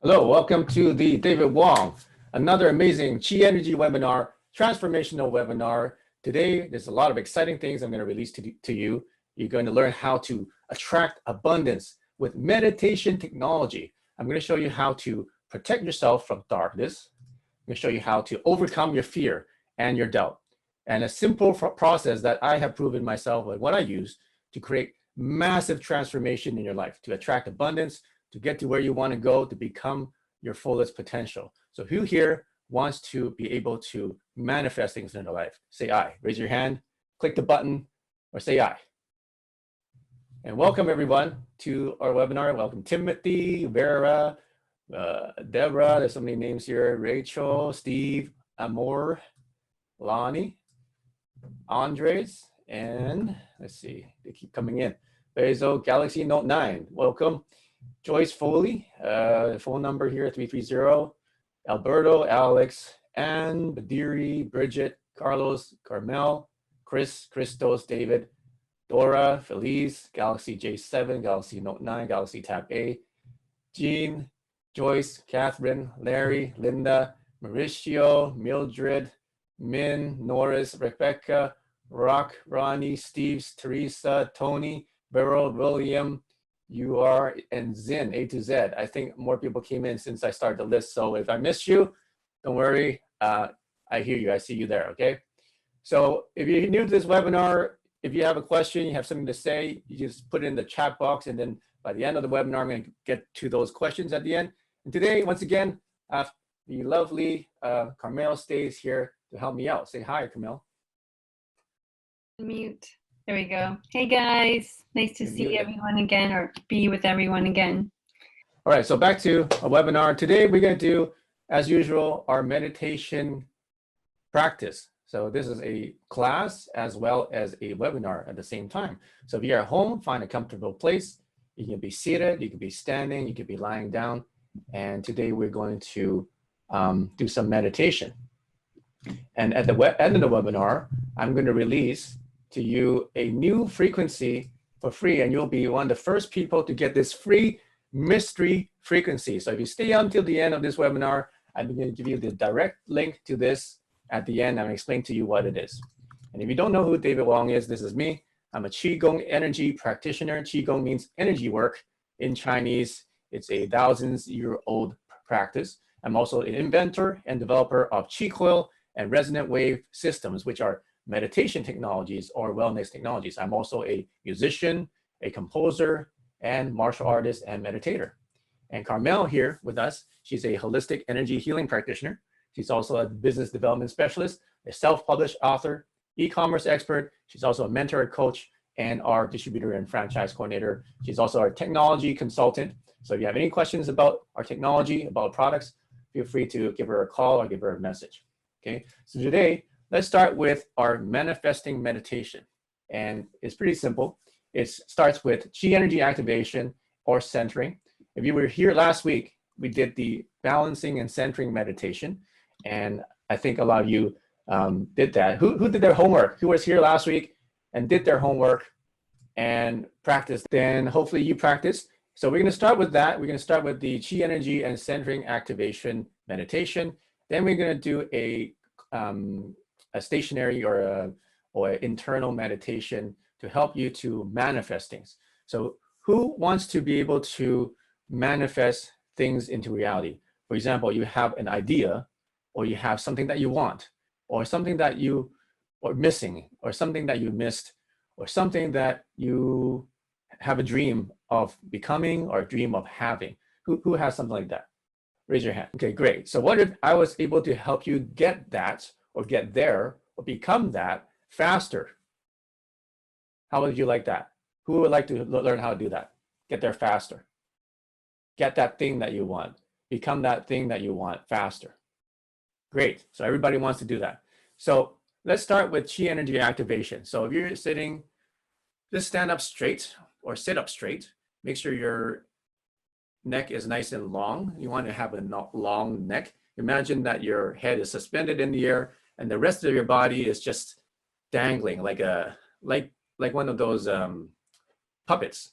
Hello, welcome to the David Wong, another amazing Chi Energy webinar, transformational webinar. Today, there's a lot of exciting things I'm going to release to you. You're going to learn how to attract abundance with meditation technology. I'm going to show you how to protect yourself from darkness. I'm going to show you how to overcome your fear and your doubt. And a simple process that I have proven myself, like what I use to create massive transformation in your life, to attract abundance, to get to where you want to go, to become your fullest potential. So who here wants to be able to manifest things in their life? Say aye. Raise your hand, click the button, or say aye. And welcome everyone to our webinar. Welcome Timothy, Vera, Deborah, there's so many names here, Rachel, Steve, Amor, Lonnie, Andres, and let's see, they keep coming in. Bezo, Galaxy Note 9, welcome. Joyce Foley, phone number here, 330. Alberto, Alex, Anne, Badiri, Bridget, Carlos, Carmel, Chris, Christos, David, Dora, Felice, Galaxy J7, Galaxy Note 9, Galaxy Tab A, Jean, Joyce, Catherine, Larry, Linda, Mauricio, Mildred, Min, Norris, Rebecca, Rock, Ronnie, Steve, Teresa, Tony, Beryl, William, you are, and Zin, A to Z. I think more people came in since I started the list. So if I missed you, don't worry. I hear you. I see you there. Okay. So if you're new to this webinar, if you have a question, you have something to say, you just put it in the chat box. And then by the end of the webinar, I'm going to get to those questions at the end. And today, once again, the lovely Carmel stays here to help me out. Say hi, Carmel. Mute. There we go. Hey guys, nice to see everyone again, or be with everyone again. All right, so back to a webinar. Today we're going to do, as usual, our meditation practice. So this is a class as well as a webinar at the same time. So if you're at home, find a comfortable place. You can be seated, you can be standing, you can be lying down. And today we're going to do some meditation. And at the end of the webinar, I'm going to release to you a new frequency for free, and you'll be one of the first people to get this free mystery frequency. So if you stay until the end of this webinar, I'm going to give you the direct link to this at the end. I'm going to explain to you what it is. And if you don't know who David Wong is, this is me. I'm a Qigong energy practitioner. Qigong means energy work in Chinese. It's a thousands-year-old practice. I'm also an inventor and developer of Qi coil and resonant wave systems, which are meditation technologies or wellness technologies. I'm also a musician, a composer, and martial artist and meditator. And Carmel here with us, she's a holistic energy healing practitioner. She's also a business development specialist, a self-published author, e-commerce expert. She's also a mentor, coach, and our distributor and franchise coordinator. She's also our technology consultant. So if you have any questions about our technology, about products, feel free to give her a call or give her a message. Okay, so today, let's start with our manifesting meditation. And it's pretty simple. It starts with Qi energy activation or centering. If you were here last week, we did the balancing and centering meditation. And I think a lot of you did that. Who did their homework? Who was here last week and did their homework and practiced? Then hopefully you practiced. So we're going to start with that. We're going to start with the Qi energy and centering activation meditation. Then we're going to do a stationary or internal meditation to help you to manifest things. So who wants to be able to manifest things into reality? For example, you have an idea, or you have something that you want, or something that you are missing, or something that you missed, or something that you have a dream of becoming or a dream of having. Who has something like that? Raise your hand. Okay, great. So what if I was able to help you get that, or get there, or become that faster? How would you like that? Who would like to learn how to do that? Get there faster. Get that thing that you want. Become that thing that you want faster. Great. So everybody wants to do that. So let's start with Qi energy activation. So if you're sitting, just stand up straight or sit up straight. Make sure your neck is nice and long. You want to have a long neck. Imagine that your head is suspended in the air and the rest of your body is just dangling like one of those puppets,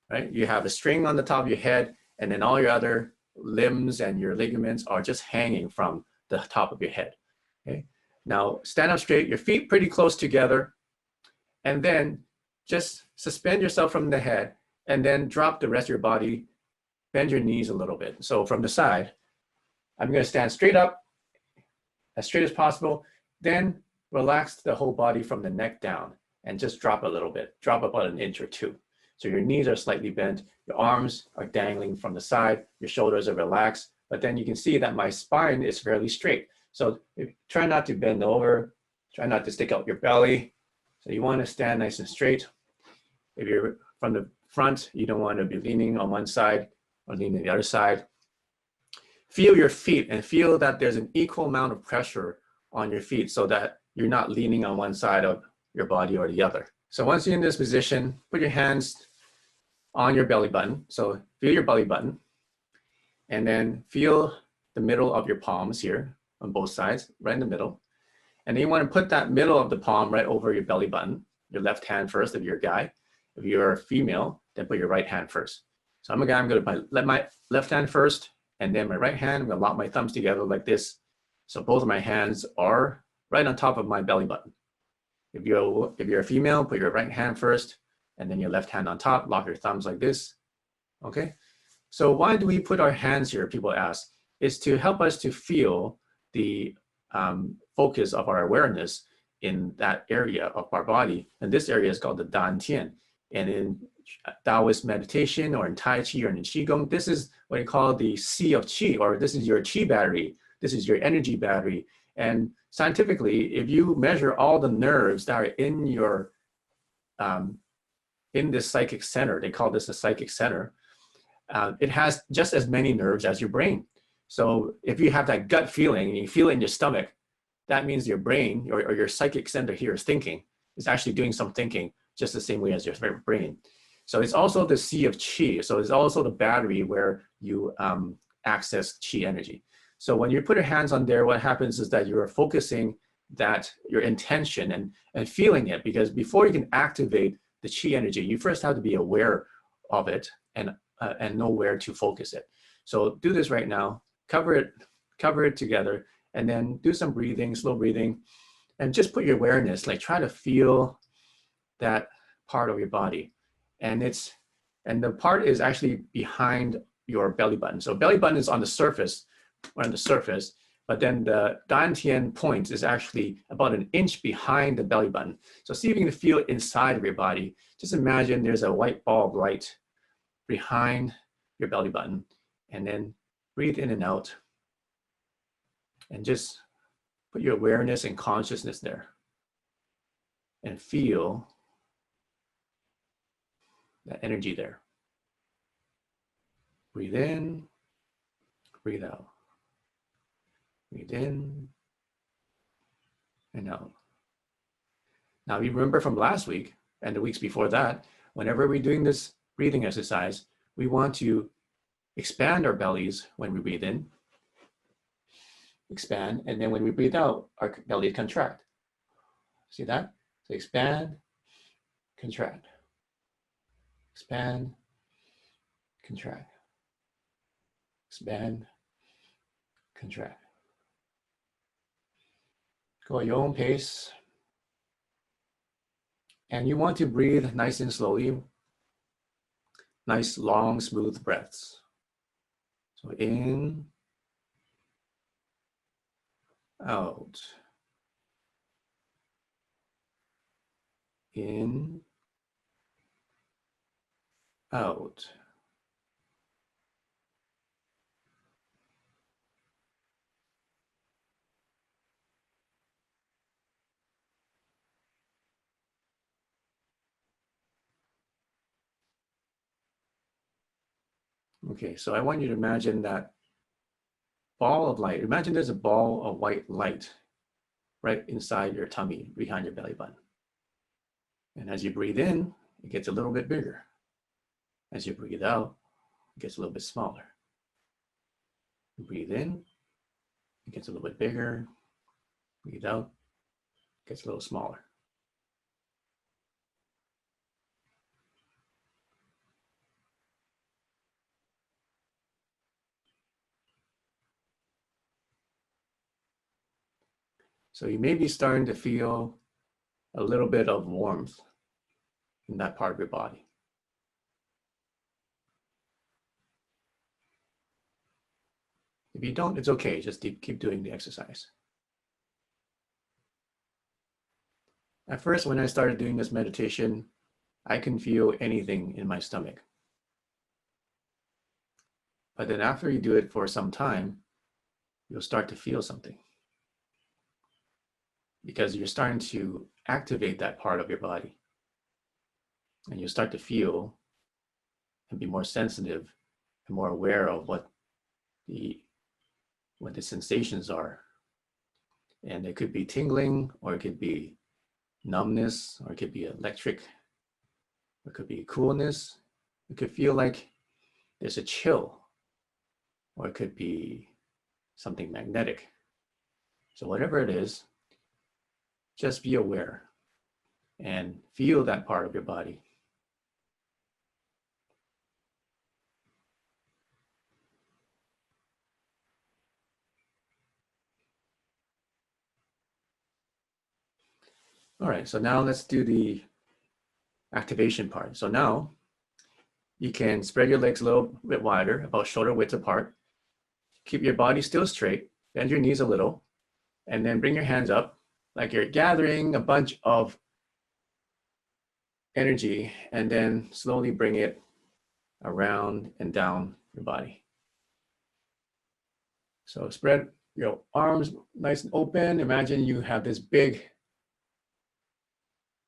right? You have a string on the top of your head, and then all your other limbs and your ligaments are just hanging from the top of your head. Okay. Now stand up straight, your feet pretty close together, and then just suspend yourself from the head and then drop the rest of your body, bend your knees a little bit. So from the side, I'm going to stand straight up, as straight as possible, then relax the whole body from the neck down and just drop a little bit, drop about an inch or two. So your knees are slightly bent, your arms are dangling from the side, your shoulders are relaxed, but then you can see that my spine is fairly straight. So try not to bend over, try not to stick out your belly. So you want to stand nice and straight. If you're from the front, you don't want to be leaning on one side or leaning the other side. Feel your feet and feel that there's an equal amount of pressure on your feet so that you're not leaning on one side of your body or the other. So once you're in this position, put your hands on your belly button. So feel your belly button and then feel the middle of your palms here on both sides, right in the middle. And then you want to put that middle of the palm right over your belly button, your left hand first if you're a guy. If you're a female, then put your right hand first. So I'm a guy, I'm going to let my left hand first, and then my right hand, I'm going to lock my thumbs together like this. So both of my hands are right on top of my belly button. If you're a female, put your right hand first, and then your left hand on top, lock your thumbs like this, okay? So why do we put our hands here, people ask, is to help us to feel the focus of our awareness in that area of our body. And this area is called the Dantian. And in Taoist meditation or in Tai Chi or in Qigong, this is what you call the sea of Qi, or this is your Qi battery. This is your energy battery. And scientifically, if you measure all the nerves that are in your, in this psychic center, they call this a psychic center, it has just as many nerves as your brain. So if you have that gut feeling and you feel it in your stomach, that means your brain or your psychic center here is thinking. It's actually doing some thinking just the same way as your brain. So it's also the sea of Qi. So it's also the battery where you access Qi energy. So when you put your hands on there, what happens is that you're focusing that your intention and feeling it, because before you can activate the Qi energy, you first have to be aware of it and know where to focus it. So do this right now, cover it together, and then do some breathing, slow breathing, and just put your awareness, like try to feel that part of your body. And the part is actually behind your belly button. So belly button is on the surface, but then the Dantian point is actually about an inch behind the belly button. So see if you can feel it inside of your body. Just imagine there's a white ball of light behind your belly button, and then breathe in and out, and just put your awareness and consciousness there and feel that energy there. Breathe in, breathe out. Breathe in and out. Now, you remember from last week and the weeks before that, whenever we're doing this breathing exercise, we want to expand our bellies when we breathe in, expand, and then when we breathe out, our belly contract. See that? So expand, contract, expand, contract, expand, contract. Go at your own pace. And you want to breathe nice and slowly, nice, long, smooth breaths. So in, out, in, out. Okay, so I want you to imagine that ball of light. Imagine there's a ball of white light right inside your tummy, behind your belly button. And as you breathe in, it gets a little bit bigger. As you breathe out, it gets a little bit smaller. You breathe in, it gets a little bit bigger. Breathe out, it gets a little smaller. So you may be starting to feel a little bit of warmth in that part of your body. If you don't, it's okay. Just keep doing the exercise. At first, when I started doing this meditation, I can feel anything in my stomach. But then after you do it for some time, you'll start to feel something. Because you're starting to activate that part of your body. And you'll start to feel and be more sensitive and more aware of what the sensations are. And it could be tingling, or it could be numbness, or it could be electric, or it could be coolness. It could feel like there's a chill, or it could be something magnetic. So whatever it is, just be aware and feel that part of your body. All right, so now let's do the activation part. So now you can spread your legs a little bit wider, about shoulder width apart. Keep your body still straight, bend your knees a little, and then bring your hands up like you're gathering a bunch of energy, and then slowly bring it around and down your body. So spread your arms nice and open. Imagine you have this big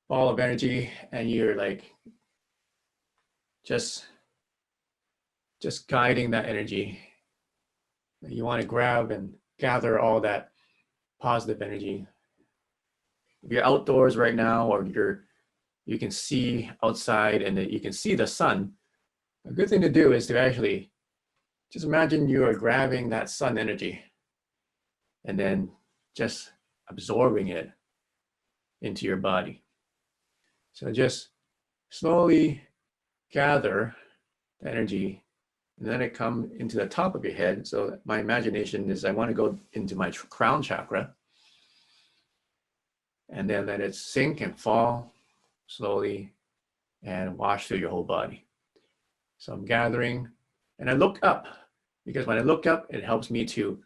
ball of energy and you're like just guiding that energy. You want to grab and gather all that positive energy. If you're outdoors right now, or you can see outside and you can see the sun, a good thing to do is to actually just imagine you are grabbing that sun energy and then just absorbing it into your body. So just slowly gather the energy and then it come into the top of your head. So my imagination is I want to go into my crown chakra and then let it sink and fall slowly and wash through your whole body. So I'm gathering and I look up, because when I look up, it helps me to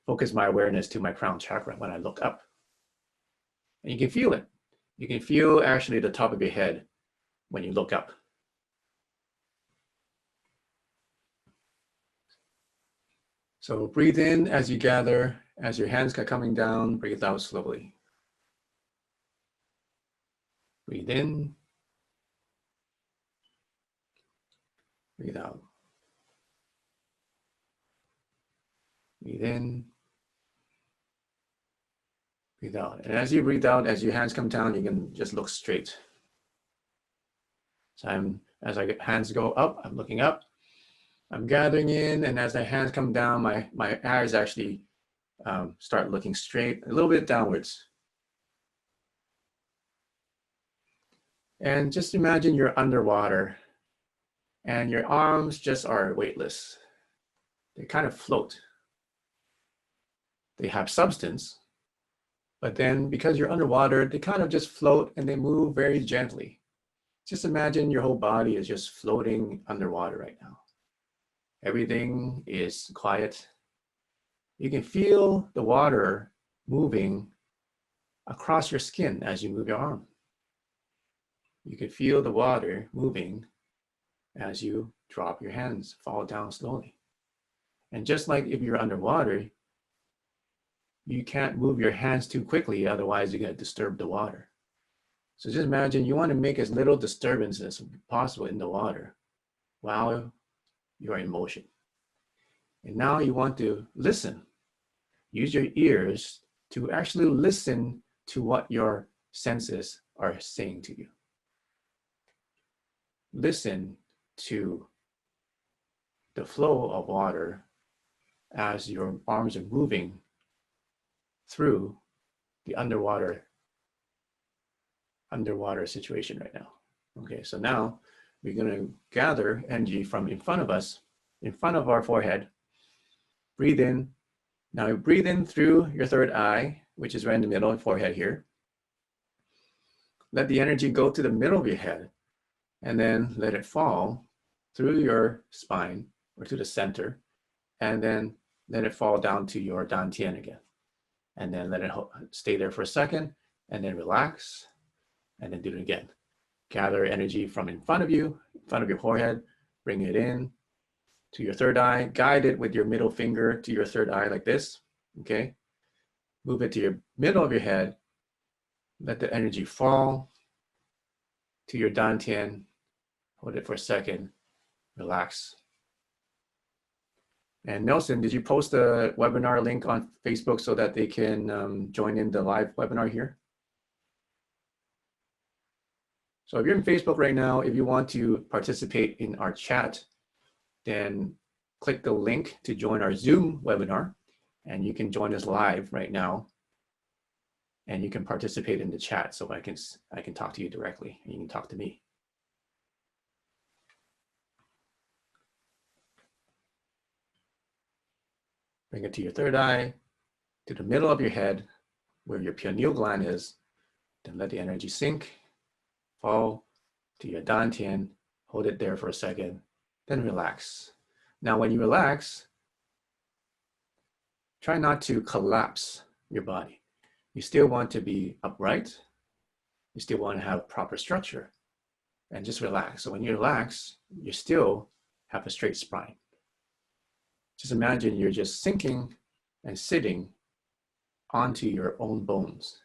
focus my awareness to my crown chakra when I look up. And you can feel it. You can feel actually the top of your head when you look up. So breathe in as you gather, as your hands are coming down, breathe out slowly. Breathe in, breathe out. Breathe in, breathe out. And as you breathe out, as your hands come down, you can just look straight. So as my hands go up, I'm looking up. I'm gathering in, and as the hands come down, my eyes actually start looking straight, a little bit downwards. And just imagine you're underwater, and your arms just are weightless. They kind of float. They have substance, but then because you're underwater, they kind of just float and they move very gently. Just imagine your whole body is just floating underwater right now. Everything is quiet. You can feel the water moving across your skin as you move your arm. You can feel the water moving as you drop your hands, fall down slowly. And just like if you're underwater, you can't move your hands too quickly, otherwise you're going to disturb the water. So just imagine you want to make as little disturbance as possible in the water while you're in motion. And now you want to listen. Use your ears to actually listen to what your senses are saying to you. Listen to the flow of water as your arms are moving through the underwater situation right now. Okay, so now we're going to gather energy from in front of us, in front of our forehead. Breathe in. Now breathe in through your third eye which is right in the middle of the forehead here. Let the energy go to the middle of your head and then let it fall through your spine or to the center, and then let it fall down to your dantian again. And then let it stay there for a second, and then relax, and then do it again. Gather energy from in front of you, in front of your forehead, bring it in to your third eye, guide it with your middle finger to your third eye like this, okay? Move it to your middle of your head, let the energy fall to your dantian, hold it for a second, relax. And Nelson, did you post the webinar link on Facebook so that they can join in the live webinar here? So if you're in Facebook right now, if you want to participate in our chat, then click the link to join our Zoom webinar, and you can join us live right now, and you can participate in the chat so I can talk to you directly, and you can talk to me. Bring it to your third eye, to the middle of your head, where your pineal gland is, then let the energy sink, fall to your dantian, hold it there for a second, then relax. Now, when you relax, try not to collapse your body. You still want to be upright. You still want to have proper structure, and just relax. So when you relax, you still have a straight spine. Just imagine you're just sinking and sitting onto your own bones.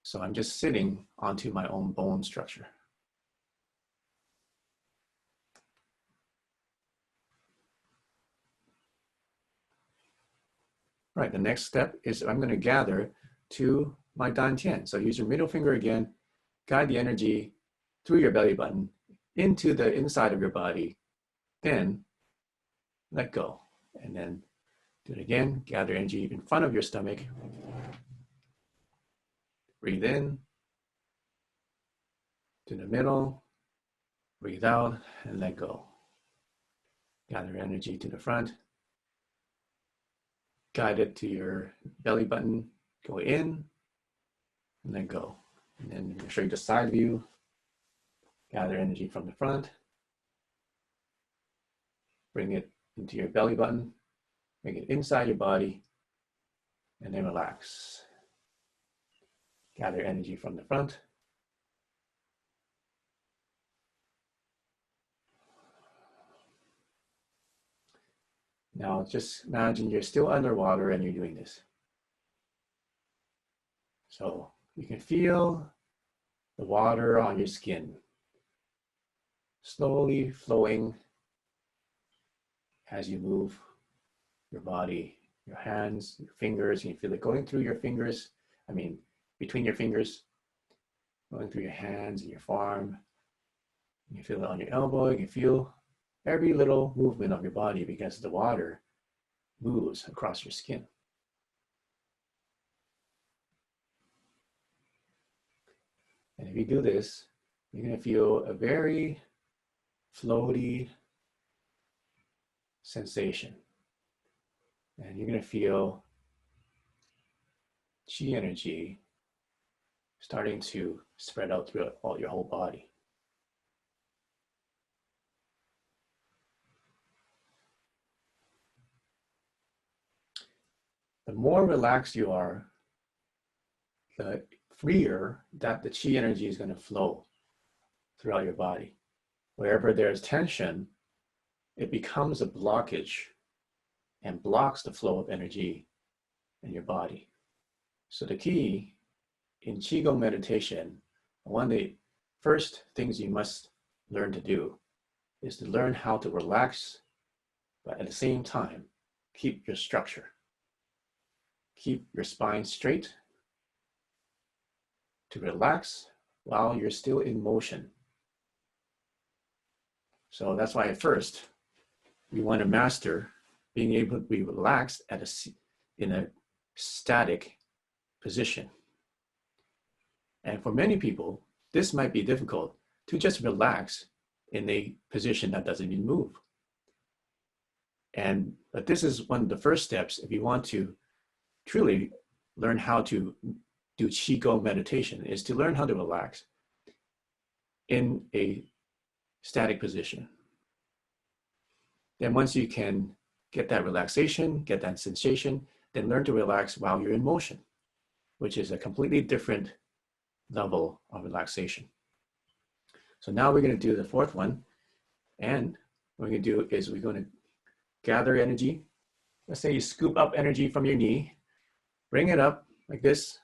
So I'm just sitting onto my own bone structure. Right, the next step is I'm going to gather to my dantian. So use your middle finger again, guide the energy through your belly button into the inside of your body, then let go. And then do it again, gather energy in front of your stomach. Breathe in to the middle, breathe out, and let go. Gather energy to the front. Guide it to your belly button, go in, and then go. And then show you the side view. Gather energy from the front. Bring it into your belly button. Bring it inside your body. And then relax. Gather energy from the front. Now just imagine you're still underwater and you're doing this. So you can feel the water on your skin slowly flowing as you move your body, your hands, your fingers. You can feel it going through your fingers, between your fingers, going through your hands and your forearm. You can feel it on your elbow. You can feel every little movement of your body because the water moves across your skin. And if you do this, you're going to feel a very floaty sensation. And you're going to feel chi energy starting to spread out throughout all your whole body. The more relaxed you are, the freer that the chi energy is going to flow throughout your body. Wherever there's tension, it becomes a blockage and blocks the flow of energy in your body. So the key in Qigong meditation, one of the first things you must learn to do is to learn how to relax, but at the same time, keep your structure. Keep your spine straight, to relax while you're still in motion. So that's why at first, you want to master being able to be relaxed in a static position. And for many people, this might be difficult to just relax in a position that doesn't even move. But this is one of the first steps if you want to truly learn how to do Qigong meditation is to learn how to relax in a static position. Then once you can get that relaxation, get that sensation, then learn to relax while you're in motion, which is a completely different level of relaxation. So now we're going to do the fourth one. And what we're going to do is we're going to gather energy. Let's say you scoop up energy from your knee, bring it up like this,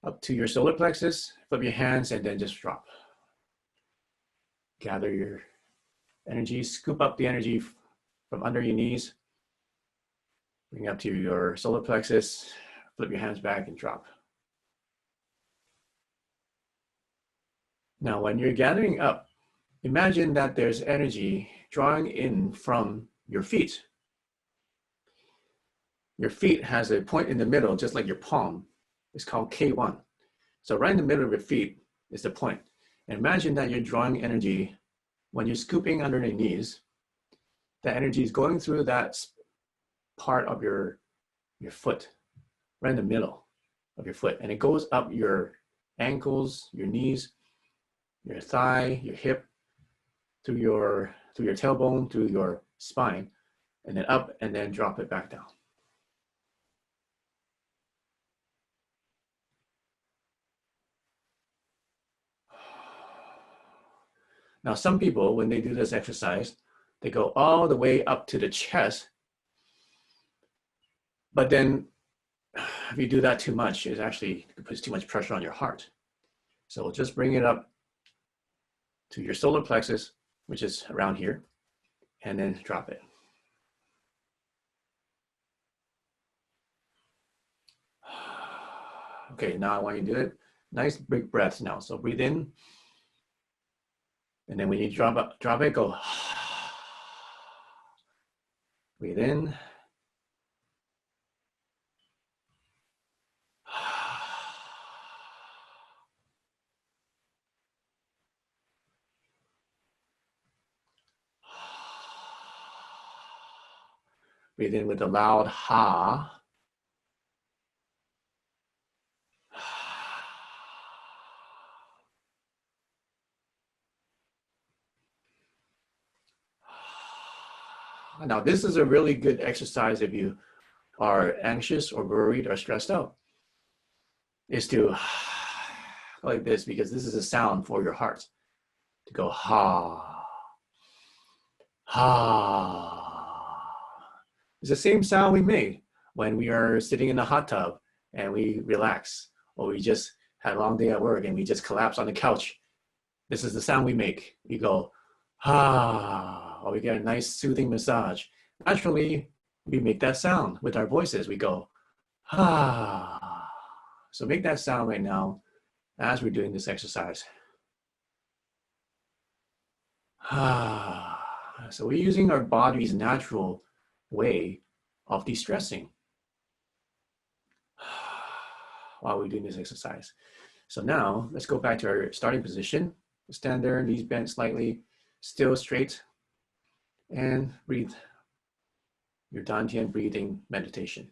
up to your solar plexus, flip your hands, and then just drop. Gather your energy, scoop up the energy from under your knees, bring it up to your solar plexus, flip your hands back and drop. Now, when you're gathering up, imagine that there's energy drawing in from your feet. Your feet has a point in the middle, just like your palm. It's called K1. So right in the middle of your feet is the point. And imagine that you're drawing energy when you're scooping under the knees. That energy is going through that part of your foot, right in the middle of your foot. And it goes up your ankles, your knees, your thigh, your hip, through your tailbone, through your spine, and then up and then drop it back down. Now, some people, when they do this exercise, they go all the way up to the chest. But then if you do that too much, it actually puts too much pressure on your heart. So just bring it up to your solar plexus, which is around here, and then drop it. Okay, now I want you to do it. Nice big breaths now. So breathe in. And then when you drop it, go. Breathe in. Breathe in with a loud ha. Now, this is a really good exercise if you are anxious or worried or stressed out, is to go like this, because this is a sound for your heart, to go ha, ha. It's the same sound we made when we are sitting in the hot tub and we relax, or we just had a long day at work and we just collapse on the couch. This is the sound we make. We go ha, or we get a nice soothing massage. Naturally, we make that sound with our voices. We go ha. So make that sound right now as we're doing this exercise. Ah. So we're using our body's natural way of de-stressing while we're doing this exercise. So now let's go back to our starting position. Stand there, knees bent slightly, still straight, and breathe your Dantian breathing meditation.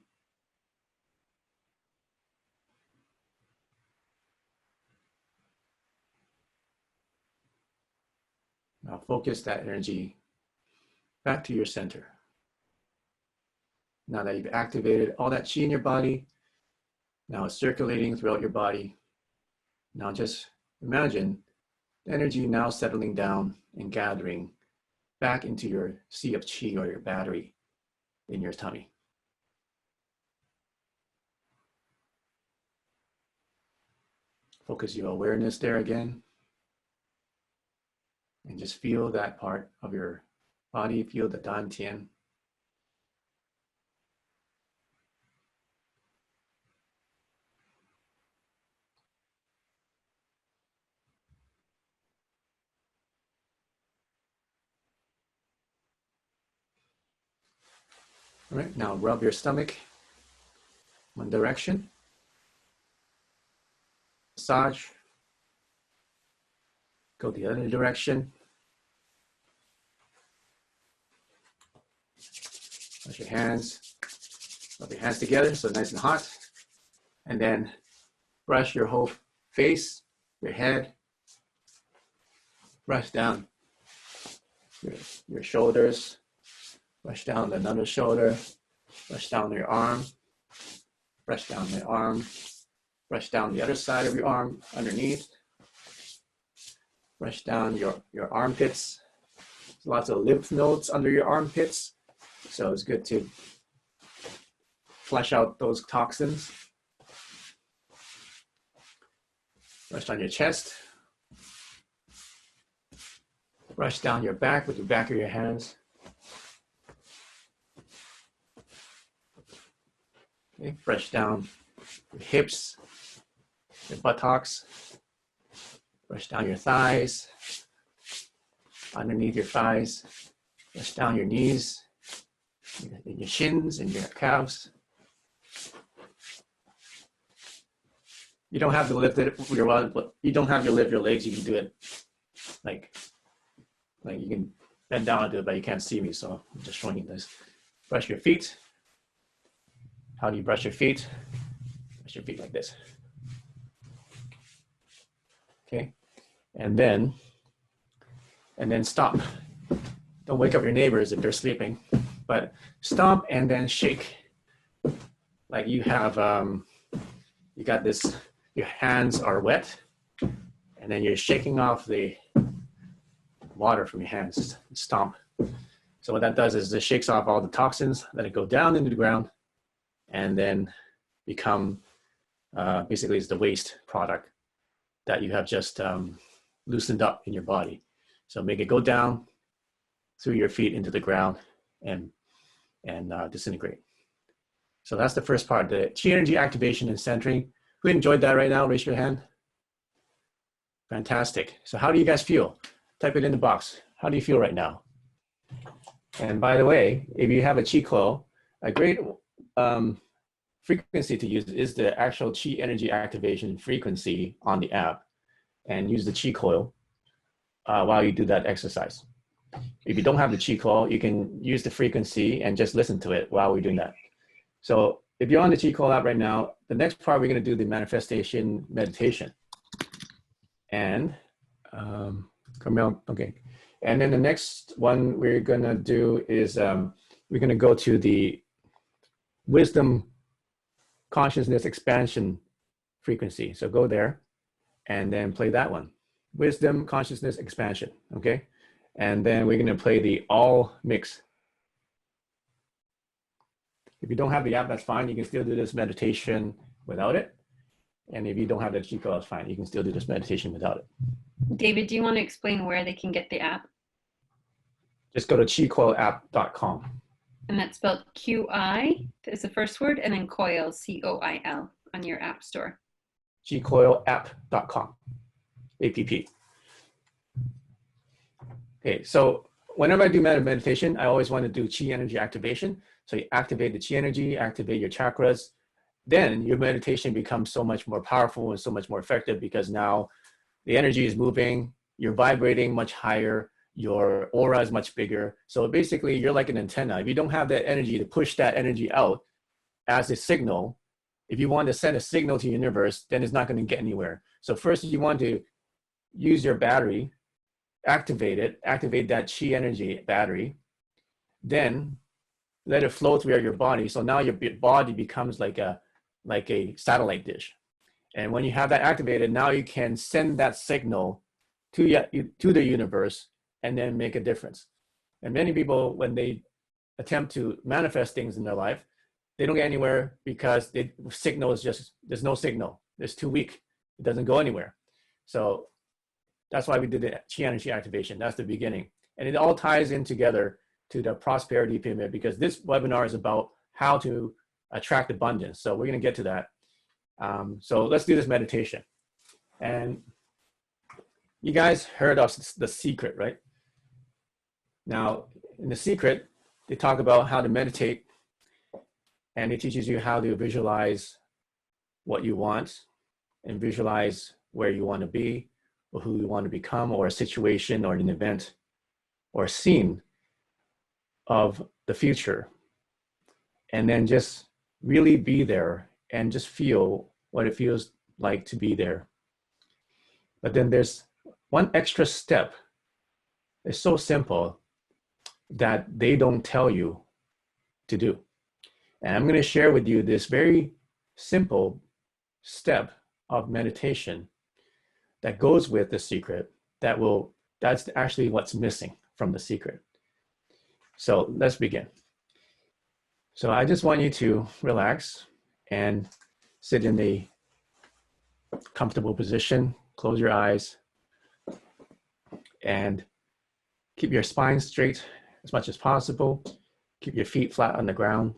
Now focus that energy back to your center. Now that you've activated all that qi in your body, now it's circulating throughout your body. Now just imagine the energy now settling down and gathering back into your sea of qi, or your battery in your tummy. Focus your awareness there again. And just feel that part of your body, feel the Dantian. All right, now rub your stomach one direction. Massage. Go the other direction. Wash your hands. Rub your hands together so nice and hot. and then brush your whole face, your head, brush down your shoulders, brush down another shoulder, brush down your arm, brush down the arm, brush down the other side of your arm underneath, brush down your armpits. There's lots of lymph nodes under your armpits, so it's good to flush out those toxins. Brush on your chest. Brush down your back with the back of your hands. Okay, brush down your hips, your buttocks. Brush down your thighs, underneath your thighs. Brush down your knees, your shins and your calves. You don't have to lift it. You don't have to lift your legs. You can do it like you can bend down and do it, but you can't see me, so I'm just showing you this. Brush your feet. How do you brush your feet? Brush your feet like this. Okay, and then stop. Don't wake up your neighbors if they're sleeping, but stop and then shake. Like you have, you got this. Your hands are wet, and then you're shaking off the water from your hands. Stomp. So what that does is it shakes off all the toxins, let it go down into the ground, and then become basically it's the waste product that you have just loosened up in your body. So make it go down through your feet into the ground and disintegrate. So that's the first part, the chi energy activation and centering. Who enjoyed that right now? Raise your hand. Fantastic. So how do you guys feel? Type it in the box. How do you feel right now? And by the way, if you have a chi coil, a great frequency to use is the actual chi energy activation frequency on the app, and use the chi coil while you do that exercise. If you don't have the chi coil, you can use the frequency and just listen to it while we're doing that. So if you're on the chi coil app right now, the next part we're going to do the manifestation meditation. And Carmel, okay. And then the next one we're going to do is we're going to go to the wisdom consciousness expansion frequency. So go there and then play that one. Wisdom consciousness expansion, okay? And then we're going to play the all mix. If you don't have the app, that's fine. You can still do this meditation without it. And if you don't have the chi coil, that's fine. You can still do this meditation without it. David, do you want to explain where they can get the app? Just go to chicoilapp.com. And that's spelled QI is the first word, and then coil, COIL, on your app store. chicoilapp.com, APP. Okay, so whenever I do meditation, I always want to do chi energy activation. So you activate the chi energy, activate your chakras, then your meditation becomes so much more powerful and so much more effective, because now the energy is moving, you're vibrating much higher, your aura is much bigger. So basically you're like an antenna. If you don't have that energy to push that energy out as a signal, if you want to send a signal to the universe, then it's not going to get anywhere. So first you want to use your battery, activate it, activate that chi energy battery, then let it flow throughout your body. So now your body becomes like a satellite dish. And when you have that activated, now you can send that signal to the universe and then make a difference. And many people, when they attempt to manifest things in their life, they don't get anywhere because the signal is just, there's no signal. It's too weak. It doesn't go anywhere. So that's why we did the chi energy activation. That's the beginning. And it all ties in together to the prosperity pyramid, because this webinar is about how to attract abundance. So we're going to get to that. So let's do this meditation. And you guys heard of The Secret, right? Now, in The Secret, they talk about how to meditate, and it teaches you how to visualize what you want and visualize where you want to be or who you want to become, or a situation or an event or a scene of the future. And then just really be there and just feel what it feels like to be there. But then there's one extra step. It's so simple that they don't tell you to do. And I'm going to share with you this very simple step of meditation that goes with the secret that's actually what's missing from the secret. So let's begin. So I just want you to relax and sit in a comfortable position, close your eyes, and keep your spine straight as much as possible. Keep your feet flat on the ground.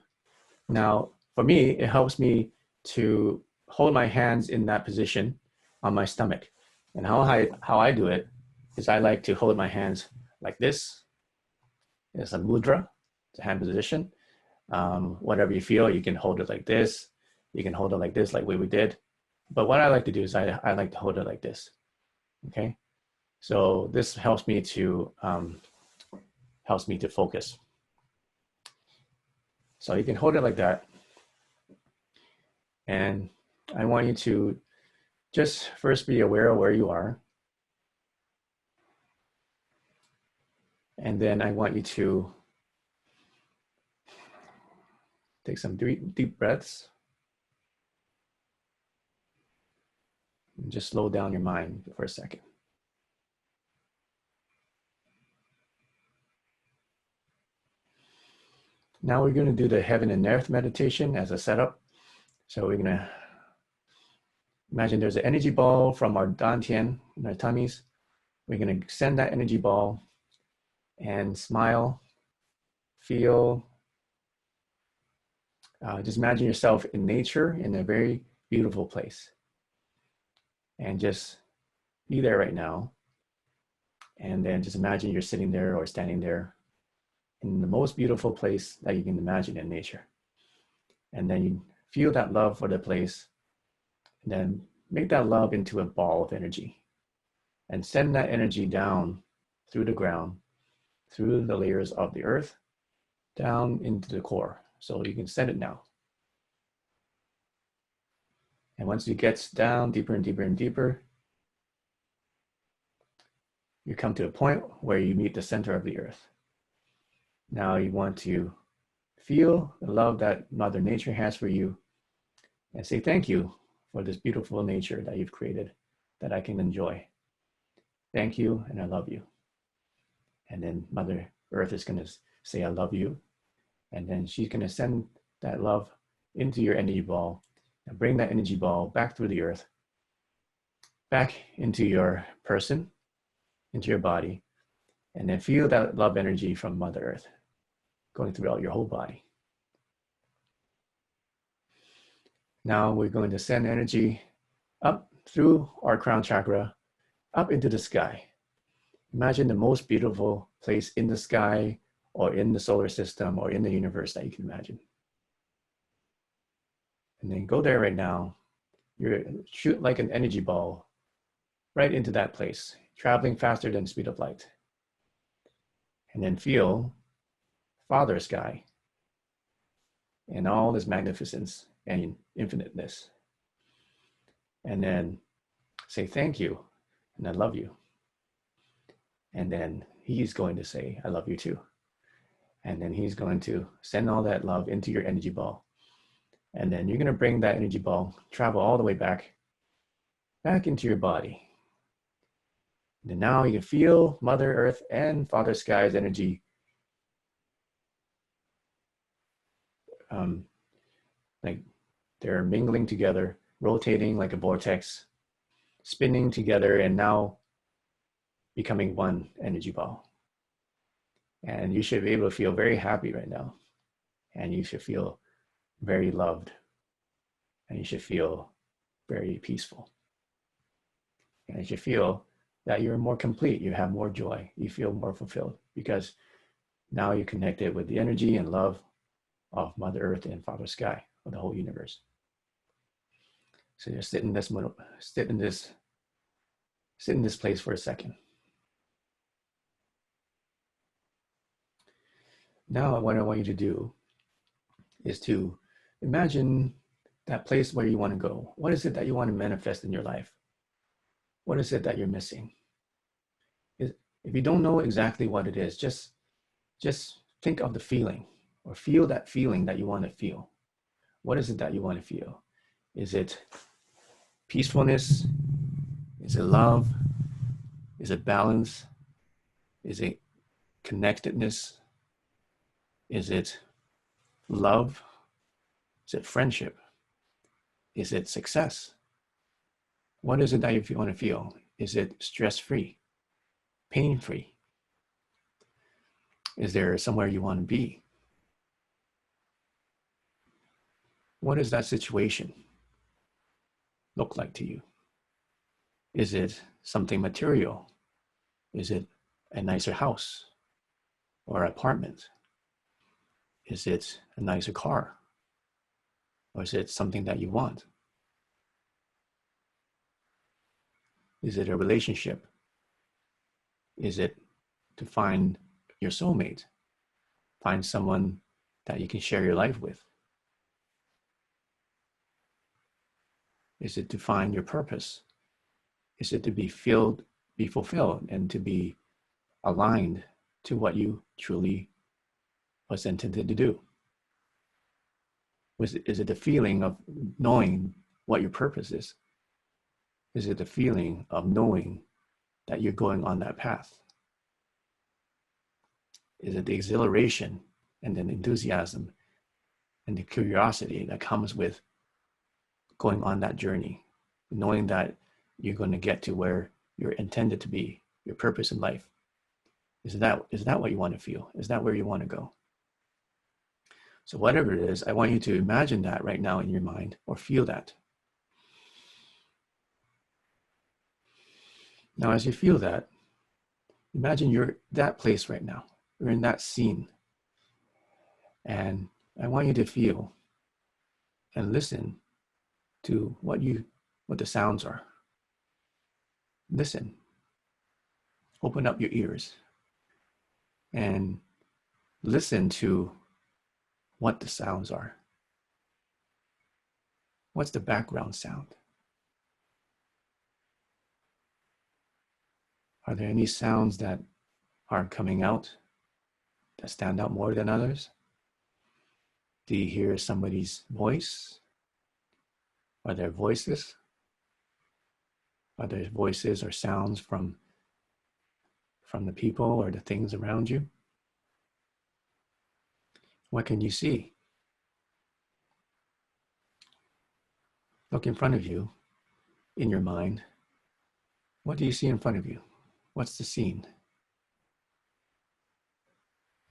Now, for me, it helps me to hold my hands in that position on my stomach. And how I do it is I like to hold my hands like this. It's a mudra, it's a hand position. Whatever you feel, you can hold it like this. You can hold it like this, like we did. But what I like to do is I like to hold it like this. Okay, so this helps me to focus. So you can hold it like that, and I want you to just first be aware of where you are, and then I want you to take some deep breaths. And just slow down your mind for a second. Now we're going to do the heaven and earth meditation as a setup. So we're going to imagine there's an energy ball from our dantian in our tummies. We're going to send that energy ball and smile, feel, just imagine yourself in nature in a very beautiful place. And just be there right now. And then just imagine you're sitting there or standing there in the most beautiful place that you can imagine in nature. And then you feel that love for the place, and then make that love into a ball of energy and send that energy down through the ground, through the layers of the earth, down into the core. So you can send it now. And once it gets down deeper and deeper and deeper, you come to a point where you meet the center of the earth. Now you want to feel the love that Mother Nature has for you and say thank you for this beautiful nature that you've created that I can enjoy. Thank you, and I love you. And then Mother Earth is going to say, I love you. And then she's going to send that love into your energy ball and bring that energy ball back through the earth, back into your person, into your body, and then feel that love energy from Mother Earth going throughout your whole body. Now we're going to send energy up through our crown chakra, up into the sky. Imagine the most beautiful place in the sky or in the solar system or in the universe that you can imagine. And then go there right now. You shoot like an energy ball right into that place, traveling faster than the speed of light. And then feel Father Sky and all this magnificence and infiniteness. And then say thank you and I love you. And then he's going to say, I love you too. And then he's going to send all that love into your energy ball. And then you're going to bring that energy ball, travel all the way back into your body. And then now you can feel Mother Earth and Father Sky's energy like they're mingling together, rotating like a vortex, spinning together, and now becoming one energy ball. And you should be able to feel very happy right now. And you should feel very loved. And you should feel very peaceful. And you should feel that you're more complete. You have more joy. You feel more fulfilled because now you're connected with the energy and love of Mother Earth and Father Sky, of the whole universe. So just sit in this place for a second. Now what I want you to do is to imagine that place where you want to go. What is it that you want to manifest in your life? What is it that you're missing? If you don't know exactly what it is, just think of the feeling, or feel that feeling that you want to feel. What is it that you want to feel? Is it peacefulness? Is it love? Is it balance? Is it connectedness? Is it love? Is it friendship? Is it success? What is it that you want to feel? Is it stress-free, pain-free? Is there somewhere you want to be? What does that situation look like to you? Is it something material? Is it a nicer house or apartment? Is it a nicer car? Or is it something that you want? Is it a relationship? Is it to find your soulmate? Find someone that you can share your life with? Is it to find your purpose? Is it to be fulfilled, and to be aligned to what you truly was intended to do? Is it the feeling of knowing what your purpose is? Is it the feeling of knowing that you're going on that path? Is it the exhilaration and then enthusiasm and the curiosity that comes with going on that journey, knowing that you're going to get to where you're intended to be, your purpose in life? Is that what you want to feel? Is that where you want to go? So whatever it is, I want you to imagine that right now in your mind, or feel that. Now, as you feel that, imagine you're that place right now. You're in that scene. And I want you to feel and listen to what the sounds are. Listen. Open up your ears and listen to what the sounds are. What's the background sound? Are there any sounds that are coming out that stand out more than others? Do you hear somebody's voice? Are there voices? Are there voices or sounds from the people or the things around you? What can you see? Look in front of you in your mind. What do you see in front of you? What's the scene?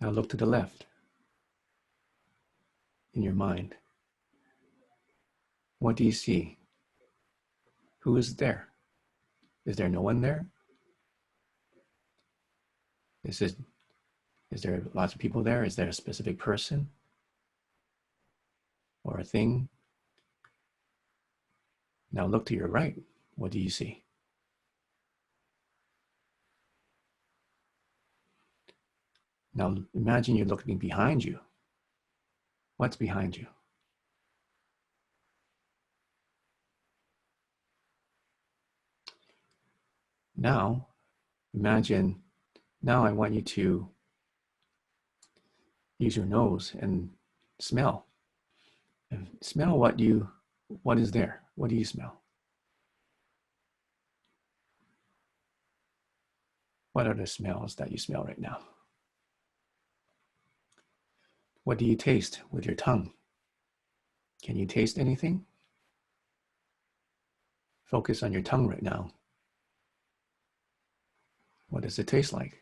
Now look to the left in your mind. What do you see? Who is there? Is there no one there? Is there lots of people there? Is there a specific person or a thing? Now look to your right. What do you see? Now imagine you're looking behind you. What's behind you? Now imagine, now I want you to use your nose and smell. And smell what is there? What do you smell? What are the smells that you smell right now? What do you taste with your tongue? Can you taste anything? Focus on your tongue right now. What does it taste like?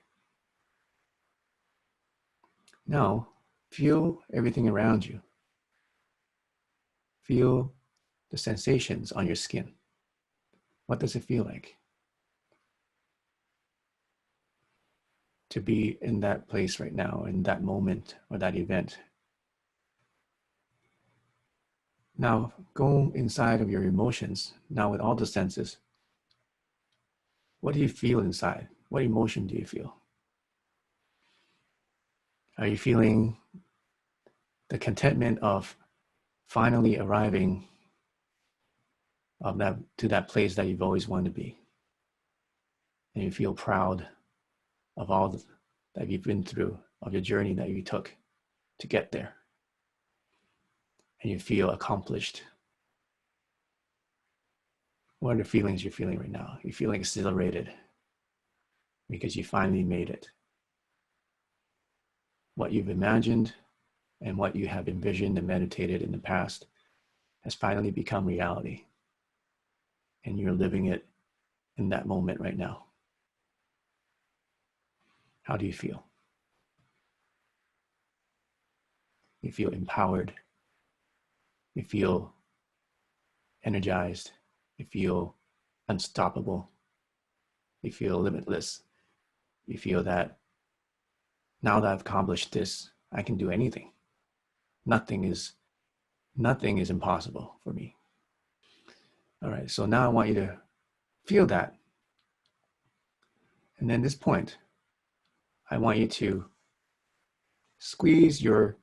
Now, feel everything around you. Feel the sensations on your skin. What does it feel like to be in that place right now, in that moment or that event? Now, go inside of your emotions, now with all the senses. What do you feel inside? What emotion do you feel? Are you feeling the contentment of finally arriving of that to that place that you've always wanted to be. And you feel proud of all that you've been through, of your journey that you took to get there. And you feel accomplished. What are the feelings you're feeling right now? You're feeling exhilarated because you finally made it. What you've imagined and what you have envisioned and meditated in the past has finally become reality. And you're living it in that moment right now. How do you feel? You feel empowered. You feel energized. You feel unstoppable. You feel limitless. You feel that now that I've accomplished this, I can do anything. Nothing is impossible for me. All right, so now I want you to feel that. And then this point, I want you to squeeze your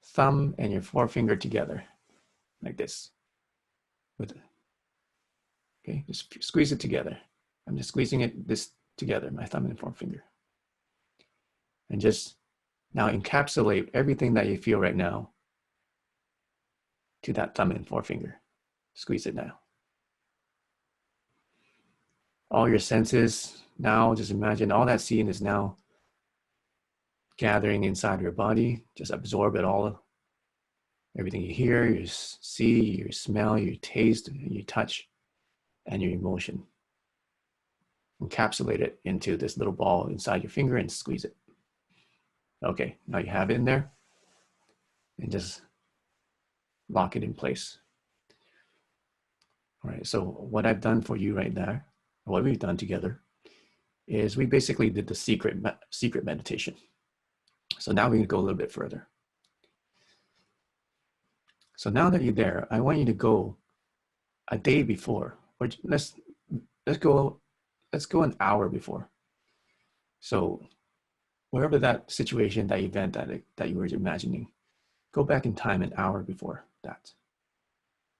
thumb and your forefinger together like this. Okay, just squeeze it together. I'm just squeezing this together, my thumb and forefinger. And just now encapsulate everything that you feel right now to that thumb and forefinger. Squeeze it now. All your senses now, just imagine all that seeing is now gathering inside your body. Just absorb it all. Everything you hear, you see, you smell, you taste, you touch, and your emotion. Encapsulate it into this little ball inside your finger and squeeze it. Okay, now you have it in there. And just lock it in place. All right, so what I've done for you right there, what we've done together, is we basically did the secret meditation. So now we're gonna go a little bit further. So now that you're there, I want you to go a day before, or let's go an hour before. So wherever that situation, that event that you were imagining, go back in time an hour before that.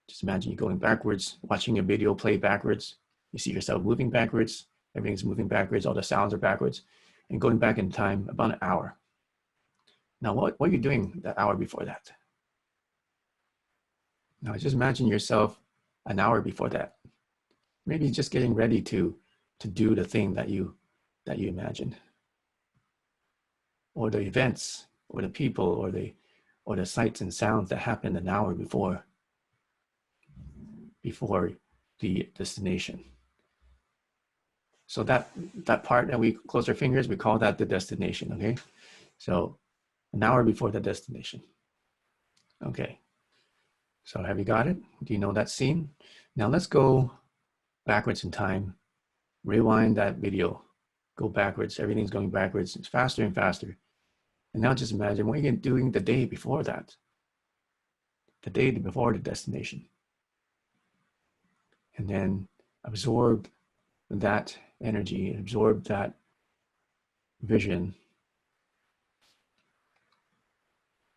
Just imagine you going backwards, watching a video play backwards. You see yourself moving backwards. Everything's moving backwards. All the sounds are backwards. And going back in time about an hour. Now, what are you doing that hour before that? Now, just imagine yourself an hour before that. Maybe just getting ready to do the thing that you imagined. Or the events, or the people, or the sights and sounds that happened an hour before the destination. So that part that we close our fingers, we call that the destination, okay? So an hour before the destination. Okay, so have you got it? Do you know that scene? Now let's go backwards in time. Rewind that video. Go backwards. Everything's going backwards. It's faster and faster. And now just imagine what you're doing the day before that. The day before the destination. And then absorb that energy, absorb that vision,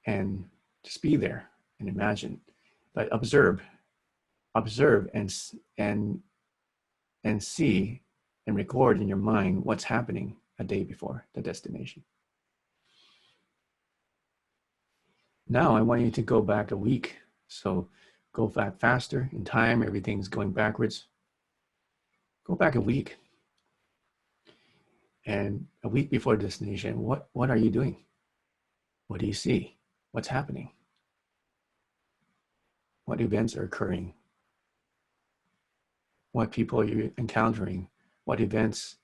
and just be there and imagine. But observe and see and record in your mind what's happening a day before the destination. Now I want you to go back a week. So go back faster in time. Everything's going backwards. Go back a week. And a week before the destination, what are you doing? What do you see? What's happening? What events are occurring? What people are you encountering? What events?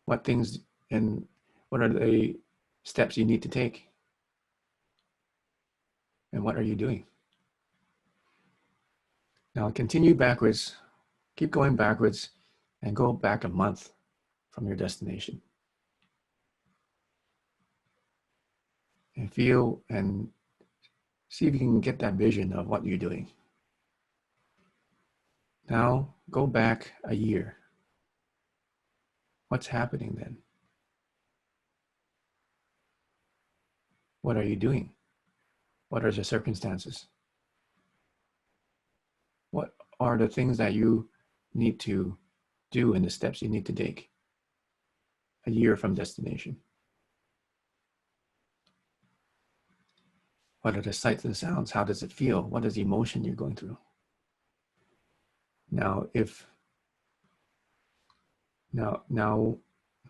What things, and what are the steps you need to take? And what are you doing? Now continue backwards, keep going backwards, and go back a month from your destination. And feel and see if you can get that vision of what you're doing. Now go back a year. What's happening then? What are you doing? What are the circumstances? are the things that you need to do and the steps you need to take a year from destination? What are the sights and sounds? How does it feel? What is the emotion you're going through? Now,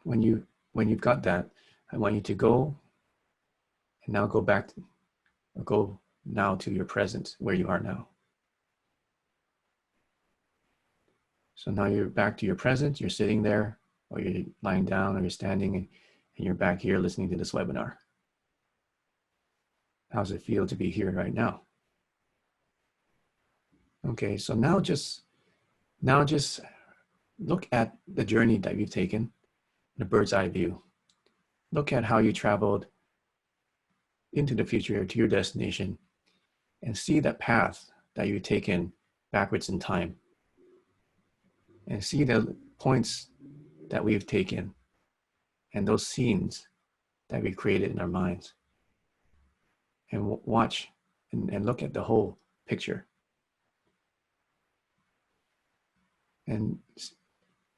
when you've got that, I want you to go and now go back to, or go now to your present, where you are now. So now you're back to your present, you're sitting there, or you're lying down, or you're standing, and you're back here listening to this webinar. How does it feel to be here right now? Okay, so now just look at the journey that you've taken, the bird's eye view. Look at how you traveled into the future to your destination, and see that path that you've taken backwards in time. And see the points that we've taken and those scenes that we created in our minds. And watch and look at the whole picture. And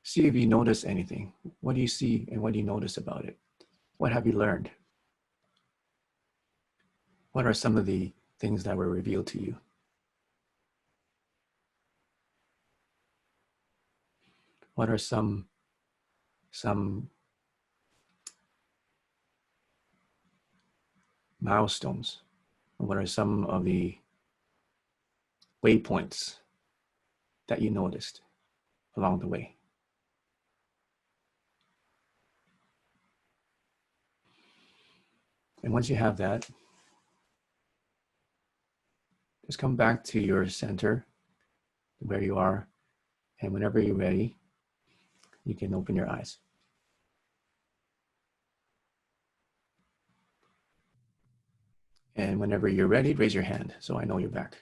see if you notice anything. What do you see and what do you notice about it? What have you learned? What are some of the things that were revealed to you? What are some milestones? What are some of the waypoints that you noticed along the way? And once you have that, just come back to your center, where you are, and whenever you're ready, you can open your eyes. And whenever you're ready, raise your hand so I know you're back.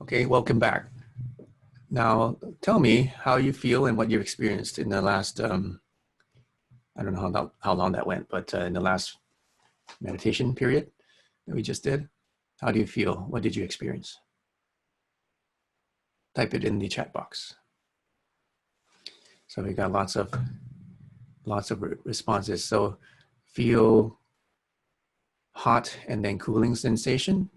Okay, welcome back. Now, tell me how you feel and what you've experienced in the last, I don't know how long that went, but in the last meditation period that we just did. How do you feel? What did you experience? Type it in the chat box. So we got lots of responses. So feel hot and then cooling sensation,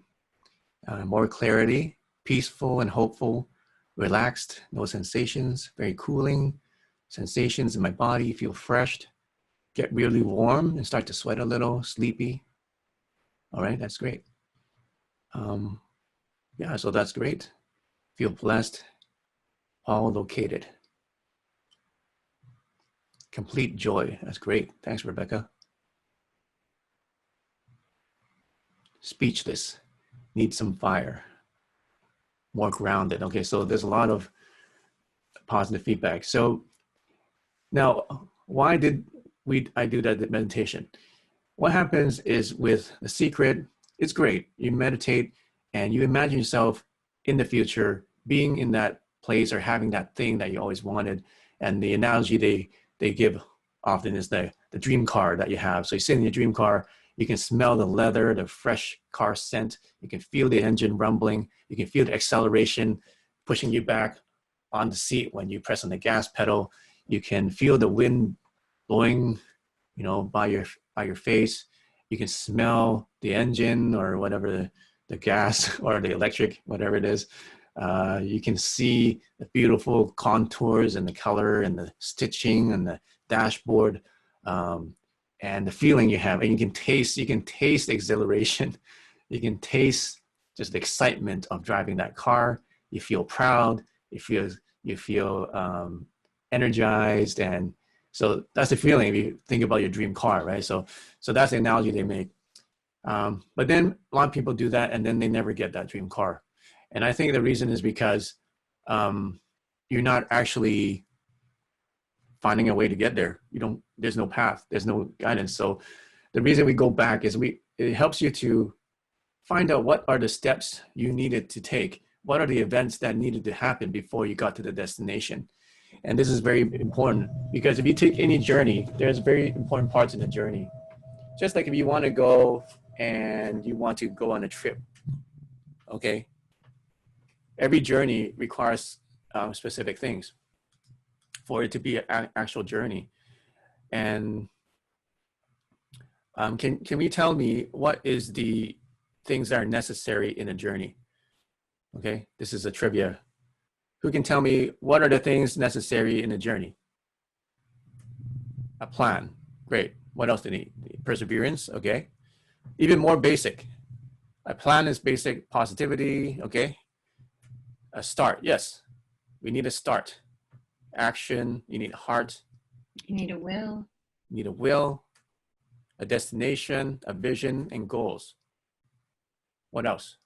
more clarity, peaceful and hopeful, relaxed, no sensations, very cooling sensations in my body, feel fresh, get really warm and start to sweat a little, sleepy. All right, that's great. Yeah, so that's great. Feel blessed, all located. Complete joy, that's great. Thanks, Rebecca. Speechless, need some fire. More grounded. Okay, so there's a lot of positive feedback. So now, why did I do that meditation? What happens is with the secret, it's great. You meditate and you imagine yourself in the future being in that place or having that thing that you always wanted. And the analogy they give often is the dream car that you have. So you sit in your dream car, you can smell the leather, the fresh car scent. You can feel the engine rumbling. You can feel the acceleration pushing you back on the seat when you press on the gas pedal. You can feel the wind blowing, you know, by your face. You can smell the engine or whatever the gas or the electric, whatever it is. You can see the beautiful contours and the color and the stitching and the dashboard. And the feeling you have, and you can taste the exhilaration. You can taste just the excitement of driving that car. You feel proud, you feel energized. And so that's the feeling if you think about your dream car, right? So that's the analogy they make. But then a lot of people do that and then they never get that dream car. And I think the reason is because you're not actually finding a way to get there. There's no path, there's no guidance. So the reason we go back is it helps you to find out what are the steps you needed to take. What are the events that needed to happen before you got to the destination? And this is very important because if you take any journey, there's very important parts in the journey. Just like if you want to go and you want to go on a trip Okay. Every journey requires specific things for it to be an actual journey. And can we tell me what is the things that are necessary in a journey? Okay, this is a trivia. Who can tell me what are the things necessary in a journey? A plan. Great. What else do you need? Perseverance. Okay. Even more basic. A plan is basic. Positivity. Okay. A start. Yes. We need a start. Action. You need heart. You need a will. You need a will, a destination, a vision, and goals. What else?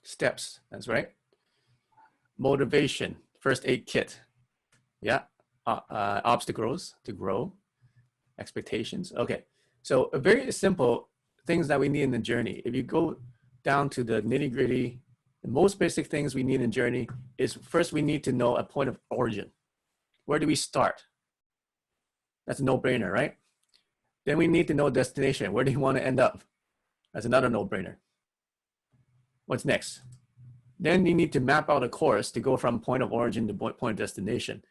Steps. That's right. Motivation. First aid kit. Yeah. Obstacles to grow. Expectations. Okay. So a very simple things that we need in the journey. If you go down to the nitty gritty, the most basic things we need in journey is first we need to know a point of origin. Where do we start? That's a no-brainer, right? Then we need to know destination. Where do you want to end up? That's another no-brainer. What's next? Then you need to map out a course to go from point of origin to point of destination.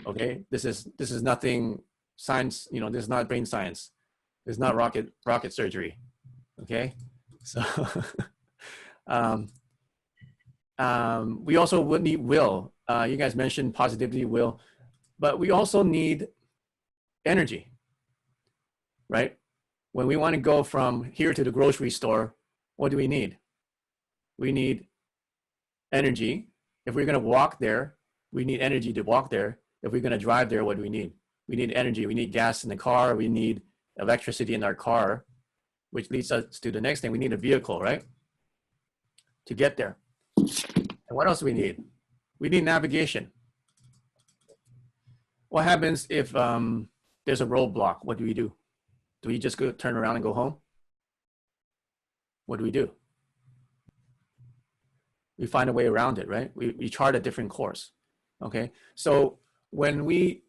Okay, this is nothing science. You know, this is not brain science. This is not rocket surgery. Okay, so we also would need will. You guys mentioned positivity, will, but we also need energy, right? When we want to go from here to the grocery store, what do we need? We need energy. If we're going to walk there, we need energy to walk there. If we're going to drive there, what do we need? We need energy. We need gas in the car. We need electricity in our car, which leads us to the next thing. We need a vehicle, right? To get there. And what else do we need? We need navigation. What happens if there's a roadblock? What do we do? Do we just go turn around and go home? What do we do? We find a way around it, right? We chart a different course. Okay, so when we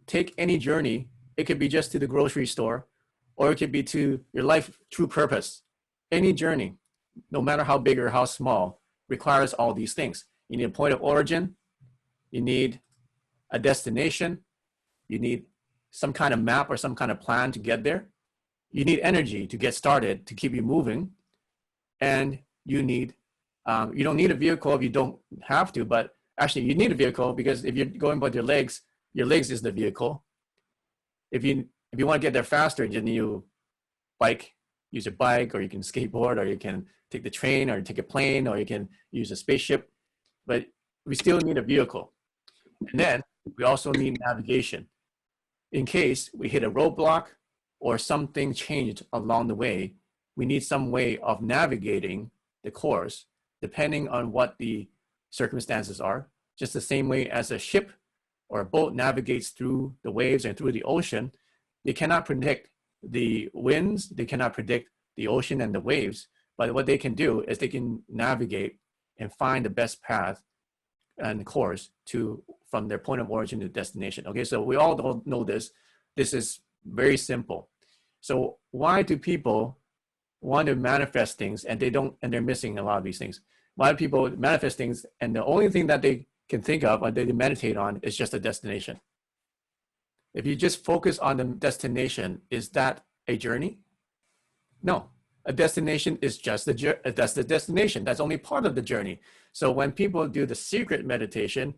take any journey, it could be just to the grocery store, or it could be to your life true purpose. Any journey, no matter how big or how small, requires all these things. You need a point of origin, you need a destination, you need some kind of map or some kind of plan to get there, you need energy to get started, to keep you moving, and you need, you don't need a vehicle if you don't have to, but actually you need a vehicle because if you're going by your legs is the vehicle. If you want to get there faster, then you use a bike, or you can skateboard, or you can take the train, or take a plane, or you can use a spaceship, but we still need a vehicle. And then we also need navigation. In case we hit a roadblock or something changed along the way, we need some way of navigating the course depending on what the circumstances are. Just the same way as a ship or a boat navigates through the waves and through the ocean, they cannot predict the winds, they cannot predict the ocean and the waves, but what they can do is they can navigate and find the best path and course from their point of origin to destination. Okay, so we all don't know this. This is very simple. So why do people want to manifest things and they're missing a lot of these things? Why do people manifest things and the only thing that they can think of or they meditate on is just a destination? If you just focus on the destination, is that a journey? No, a destination is just that's the destination. That's only part of the journey. So when people do the secret meditation,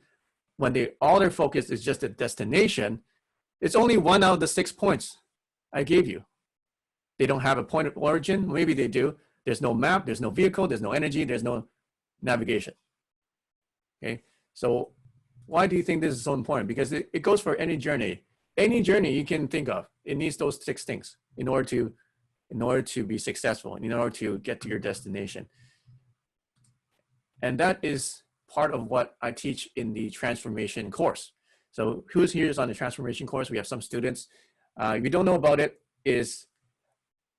when all their focus is just a destination, it's only one out of the 6 points I gave you. They don't have a point of origin. Maybe they do. There's no map, there's no vehicle, there's no energy, there's no navigation. Okay, so why do you think this is so important? Because it goes for any journey. Any journey you can think of, it needs those 6 things in order to be successful, in order to get to your destination. And that is part of what I teach in the transformation course. So who's here is on the transformation course? We have some students. If you don't know about it,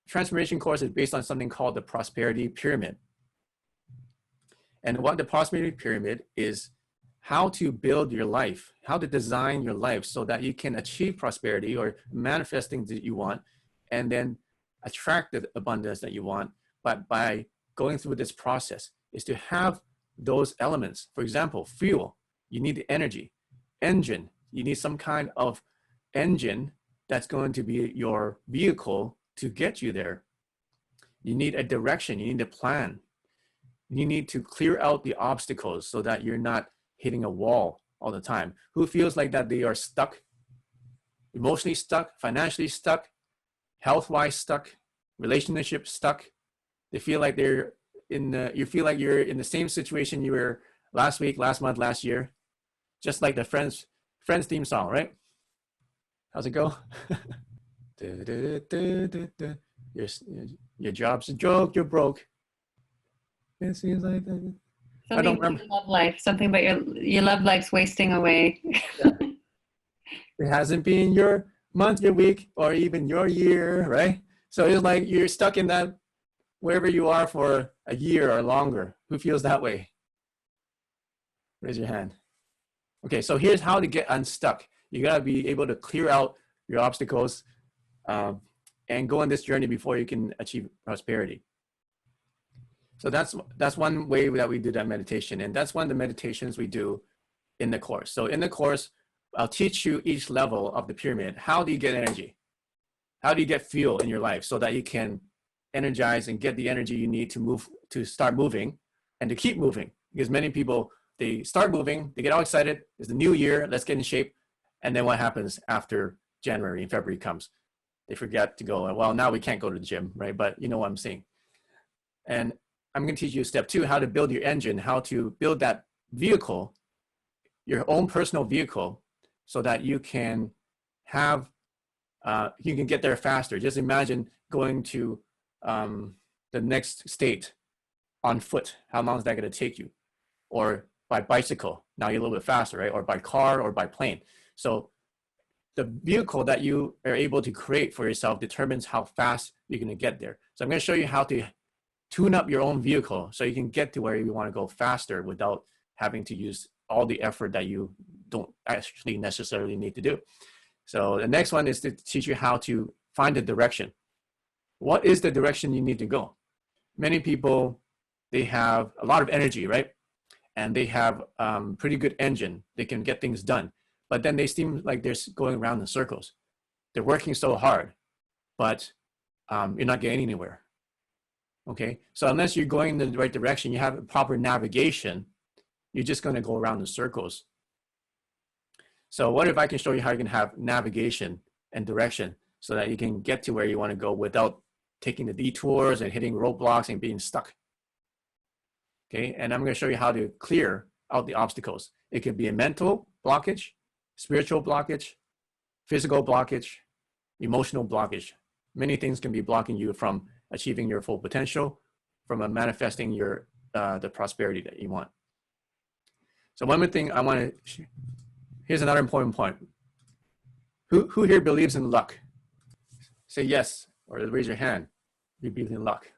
transformation course is based on something called the prosperity pyramid. And what the prosperity pyramid is, how to build your life, how to design your life so that you can achieve prosperity or manifest things that you want, and then attract the abundance that you want, but by going through this process is to have those elements. For example, fuel, you need the energy. Engine, you need some kind of engine that's going to be your vehicle to get you there. You need a direction, you need a plan. You need to clear out the obstacles so that you're not hitting a wall all the time. Who feels like that they are stuck, emotionally stuck, financially stuck, health-wise stuck, relationship stuck? They feel like they're you feel like you're in the same situation you were last week, last month, last year, just like the Friends theme song, right? How's it go? Your job's a joke, you're broke. It seems like that. I don't remember. Your love life, something about your love life's wasting away. Yeah. It hasn't been your month, your week, or even your year, right? So it's like you're stuck in that wherever you are for a year or longer. Who feels that way? Raise your hand. Okay, so here's how to get unstuck. You gotta be able to clear out your obstacles and go on this journey before you can achieve prosperity. So that's one way that we do that meditation, and that's one of the meditations we do in the course. So in the course, I'll teach you each level of the pyramid. How do you get energy? How do you get fuel in your life so that you can energize and get the energy you need to move, to start moving and to keep moving? Because many people, they start moving, they get all excited, it's the new year, let's get in shape. And then what happens after January and February comes? They forget to go, well, now we can't go to the gym, right? But you know what I'm saying. And I'm going to teach you step 2, how to build your engine, how to build that vehicle, your own personal vehicle, so that you can have, you can get there faster. Just imagine going to the next state on foot. How long is that going to take you? Or by bicycle, now you're a little bit faster, right? Or by car or by plane. So the vehicle that you are able to create for yourself determines how fast you're going to get there. So I'm going to show you how to tune up your own vehicle so you can get to where you want to go faster without having to use all the effort that you don't actually necessarily need to do. So the next one is to teach you how to find the direction. What is the direction you need to go? Many people, they have a lot of energy, right? And they have pretty good engine. They can get things done. But then they seem like they're going around in circles. They're working so hard, but you're not getting anywhere. Okay, so unless you're going in the right direction, you have proper navigation, you're just going to go around in circles. So what if I can show you how you can have navigation and direction so that you can get to where you want to go without taking the detours and hitting roadblocks and being stuck? Okay, and I'm going to show you how to clear out the obstacles. It could be a mental blockage, spiritual blockage, physical blockage, emotional blockage. Many things can be blocking you from achieving your full potential, from manifesting your the prosperity that you want. So one more thing I want to, here's another important point. Who here believes in luck? Say yes, or raise your hand if you believe in luck.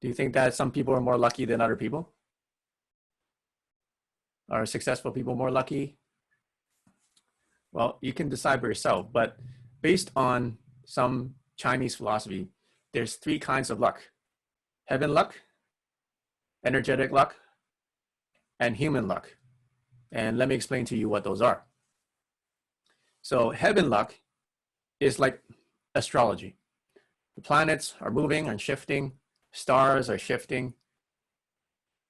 Do you think that some people are more lucky than other people? Are successful people more lucky? Well, you can decide for yourself, but based on some Chinese philosophy, there's 3 kinds of luck: heaven luck, energetic luck, and human luck. And let me explain to you what those are. So heaven luck is like astrology. The planets are moving and shifting, stars are shifting,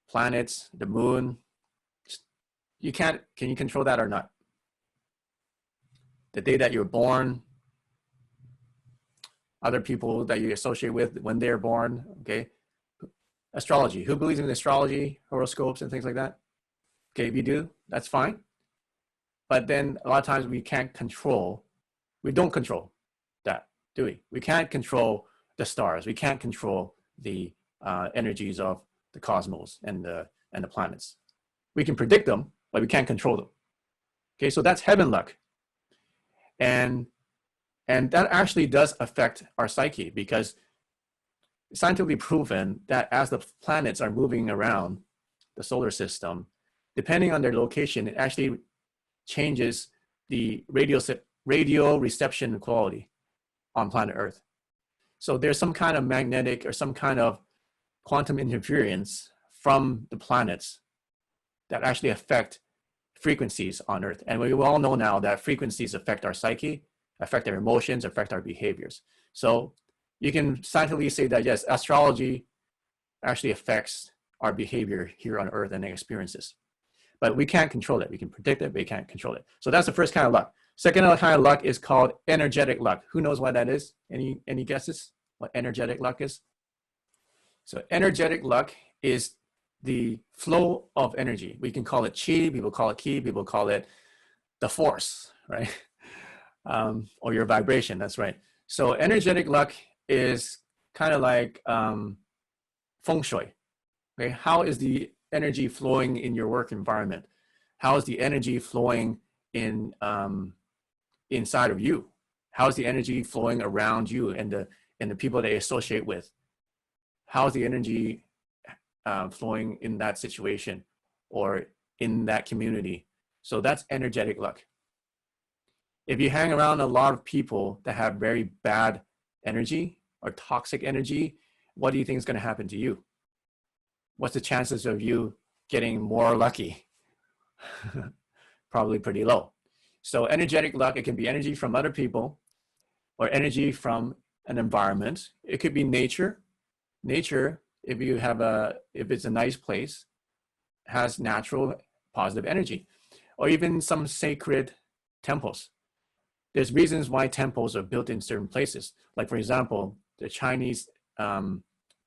planets, the moon. Can you control that or not? The day that you're born, other people that you associate with when they're born, okay? Astrology, who believes in astrology, horoscopes and things like that? Okay, if you do, that's fine. But then a lot of times we don't control that, do we? We can't control the stars. We can't control the energies of the cosmos and the planets. We can predict them, but we can't control them. Okay, so that's heaven luck. And that actually does affect our psyche, because it's scientifically proven that as the planets are moving around the solar system, depending on their location, it actually changes the radio reception quality on planet Earth. So there's some kind of magnetic or some kind of quantum interference from the planets that actually affect frequencies on Earth. And we all know now that frequencies affect our psyche, affect our emotions, affect our behaviors. So you can scientifically say that, yes, astrology actually affects our behavior here on Earth and experiences. But we can't control it. We can predict it, but we can't control it. So that's the first kind of luck. Second kind of luck is called energetic luck. Who knows what that is? Any guesses what energetic luck is? So energetic luck is the flow of energy. We can call it chi, people call it ki, people call it the force, right? Or your vibration, that's right. So energetic luck is kind of like feng shui. Okay, how is the energy flowing in your work environment? How is the energy flowing in inside of you? How is the energy flowing around you and the people they associate with? How is the energy flowing in that situation or in that community? So that's energetic luck. If you hang around a lot of people that have very bad energy or toxic energy, what do you think is going to happen to you? What's the chances of you getting more lucky? Probably pretty low. So energetic luck, it can be energy from other people or energy from an environment. It could be nature. Nature, if it's a nice place, has natural positive energy, or even some sacred temples. There's reasons why temples are built in certain places. Like, for example, the Chinese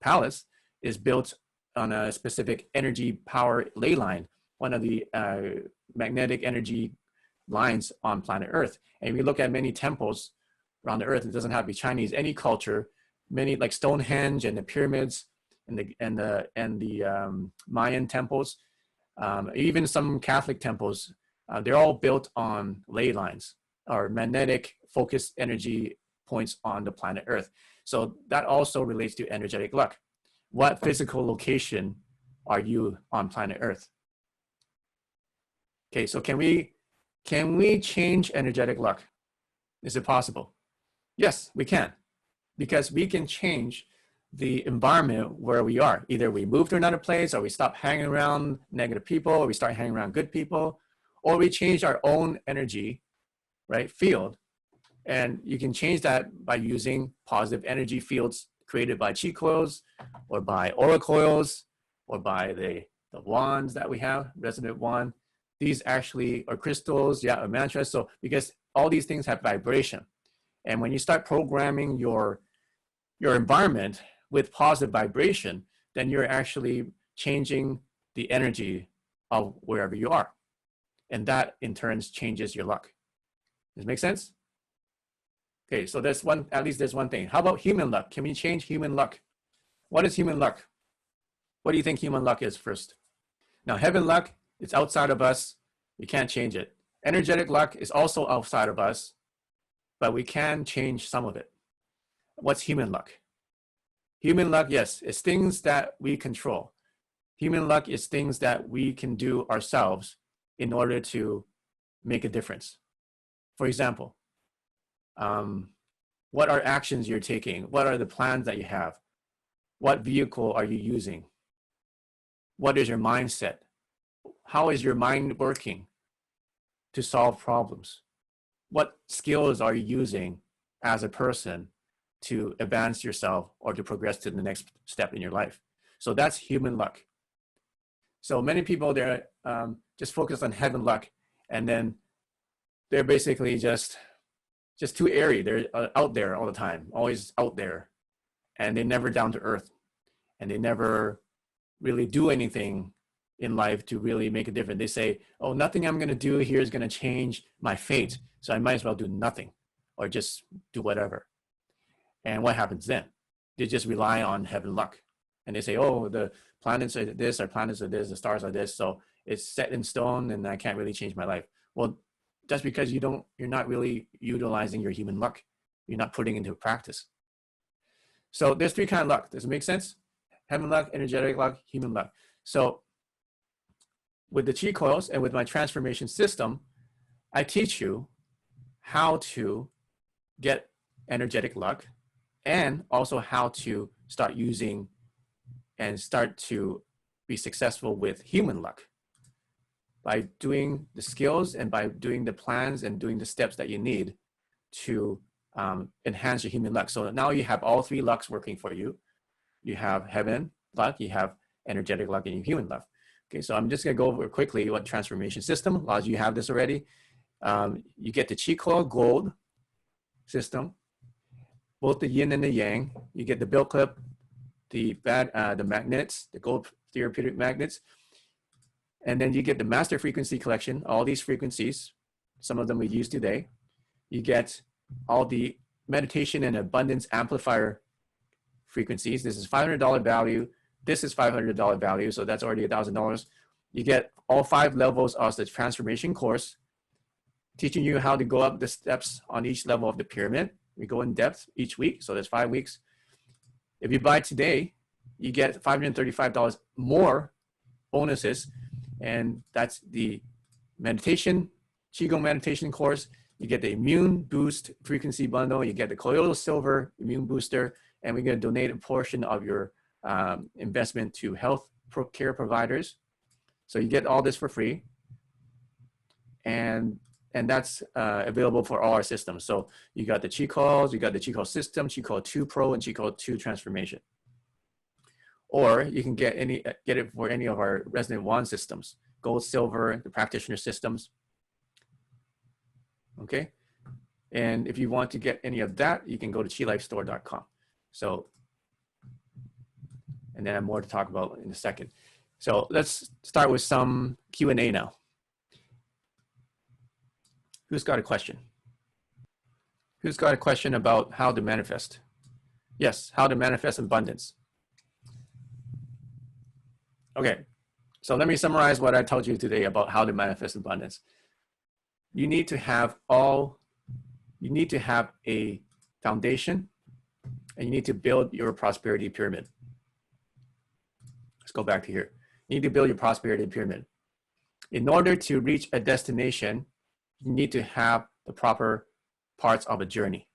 palace is built on a specific energy power ley line, one of the magnetic energy lines on planet Earth. And if you look at many temples around the Earth, it doesn't have to be Chinese, any culture, many like Stonehenge and the pyramids and the Mayan temples, even some Catholic temples, they're all built on ley lines or magnetic focused energy points on the planet Earth. So that also relates to energetic luck. What physical location are you on planet Earth? Okay, so can we change energetic luck? Is it possible? Yes, we can, because we can change the environment where we are. Either we move to another place, or we stop hanging around negative people, or we start hanging around good people, or we change our own energy, right, field. And you can change that by using positive energy fields created by chi coils, or by aura coils, or by the wands that we have, resonant wand. These actually are crystals, yeah, or mantras. So because all these things have vibration. And when you start programming your environment with positive vibration, then you're actually changing the energy of wherever you are. And that in turn changes your luck. Does it make sense? Okay, so there's one, at least there's one thing. How about human luck? Can we change human luck? What is human luck? What do you think human luck is first? Now, heaven luck, it's outside of us. We can't change it. Energetic luck is also outside of us, but we can change some of it. What's human luck? Human luck, yes, is things that we control. Human luck is things that we can do ourselves in order to make a difference. For example, what are actions you're taking? What are the plans that you have? What vehicle are you using? What is your mindset? How is your mind working to solve problems? What skills are you using as a person to advance yourself or to progress to the next step in your life? So that's human luck. So many people, they're just focused on heaven luck, and then they're basically just too airy. They're out there all the time, always out there, and they're never down to earth, and they never really do anything in life to really make a difference. They say, oh, nothing I'm going to do here is going to change my fate, so I might as well do nothing or just do whatever. And what happens then? They just rely on heaven luck. And they say, oh, the planets are this, our planets are this, the stars are this, so it's set in stone and I can't really change my life. Well, that's because you're not really utilizing your human luck. You're not putting it into practice. So there's three kinds of luck. Does it make sense? Heaven luck, energetic luck, human luck. So with the chi coils and with my transformation system, I teach you how to get energetic luck and also how to start using and start to be successful with human luck by doing the skills and by doing the plans and doing the steps that you need to enhance your human luck. So now you have all three lucks working for you. You have heaven luck, you have energetic luck, and human luck. Okay, so I'm just gonna go over quickly what transformation system. A lot of you have this already. You get the Chi Coil Gold system, both the yin and the yang. You get the bill clip, the magnets, the gold therapeutic magnets, and then you get the master frequency collection, all these frequencies, some of them we use today. You get all the meditation and abundance amplifier frequencies. This is $500 value. This is $500 value, so that's already $1,000. You get all 5 levels of the transformation course, teaching you how to go up the steps on each level of the pyramid. We go in depth each week, so there's 5 weeks. If you buy today, you get $535 more bonuses, and that's the meditation, Qigong meditation course. You get the immune boost frequency bundle. You get the colloidal silver immune booster, and we're going to donate a portion of your investment to health care providers. So you get all this for free, and that's available for all our systems. So you got the Chi Coils, you got the Chi Coil system, Chi Coil 2 Pro, and Chi Coil 2 Transformation. Or you can get it for any of our Resonant Wand systems, gold, silver, the practitioner systems. Okay, and if you want to get any of that, you can go to chilifestore.com. So, and then I have more to talk about in a second. So let's start with some Q&A now. Who's got a question? Who's got a question about how to manifest? Yes, how to manifest abundance. Okay, so let me summarize what I told you today about how to manifest abundance. You need to have a foundation, and you need to build your prosperity pyramid. Let's go back to here. You need to build your prosperity pyramid. In order to reach a destination, you need to have the proper parts of a journey,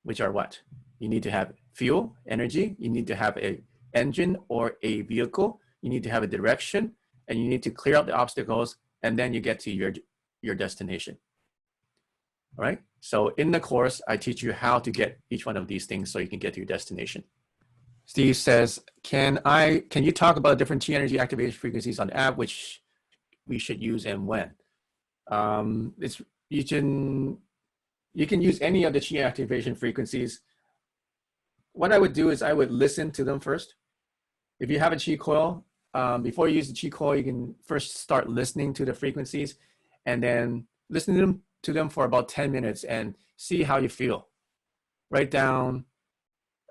which are what? You need to have fuel, energy, you need to have an engine or a vehicle, you need to have a direction, and you need to clear out the obstacles, and then you get to your destination. All right, so in the course, I teach you how to get each one of these things so you can get to your destination. Steve says, can you talk about different chi energy activation frequencies on the app, which we should use and when? You can use any of the chi activation frequencies. What I would do is I would listen to them first. If you have a chi coil, before you use the chi coil, you can first start listening to the frequencies and then listen to them for about 10 minutes and see how you feel. Write down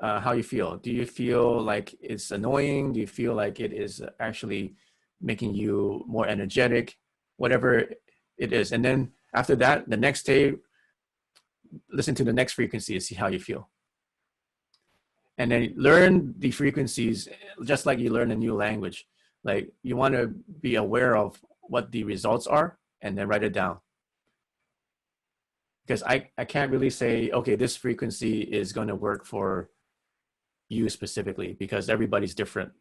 how you feel. Do you feel like it's annoying? Do you feel like it is actually making you more energetic? Whatever it is. And then after that, the next day, listen to the next frequency and see how you feel. And then learn the frequencies just like you learn a new language. Like you want to be aware of what the results are and then write it down. Because I can't really say, okay, this frequency is going to work for you specifically because everybody's different.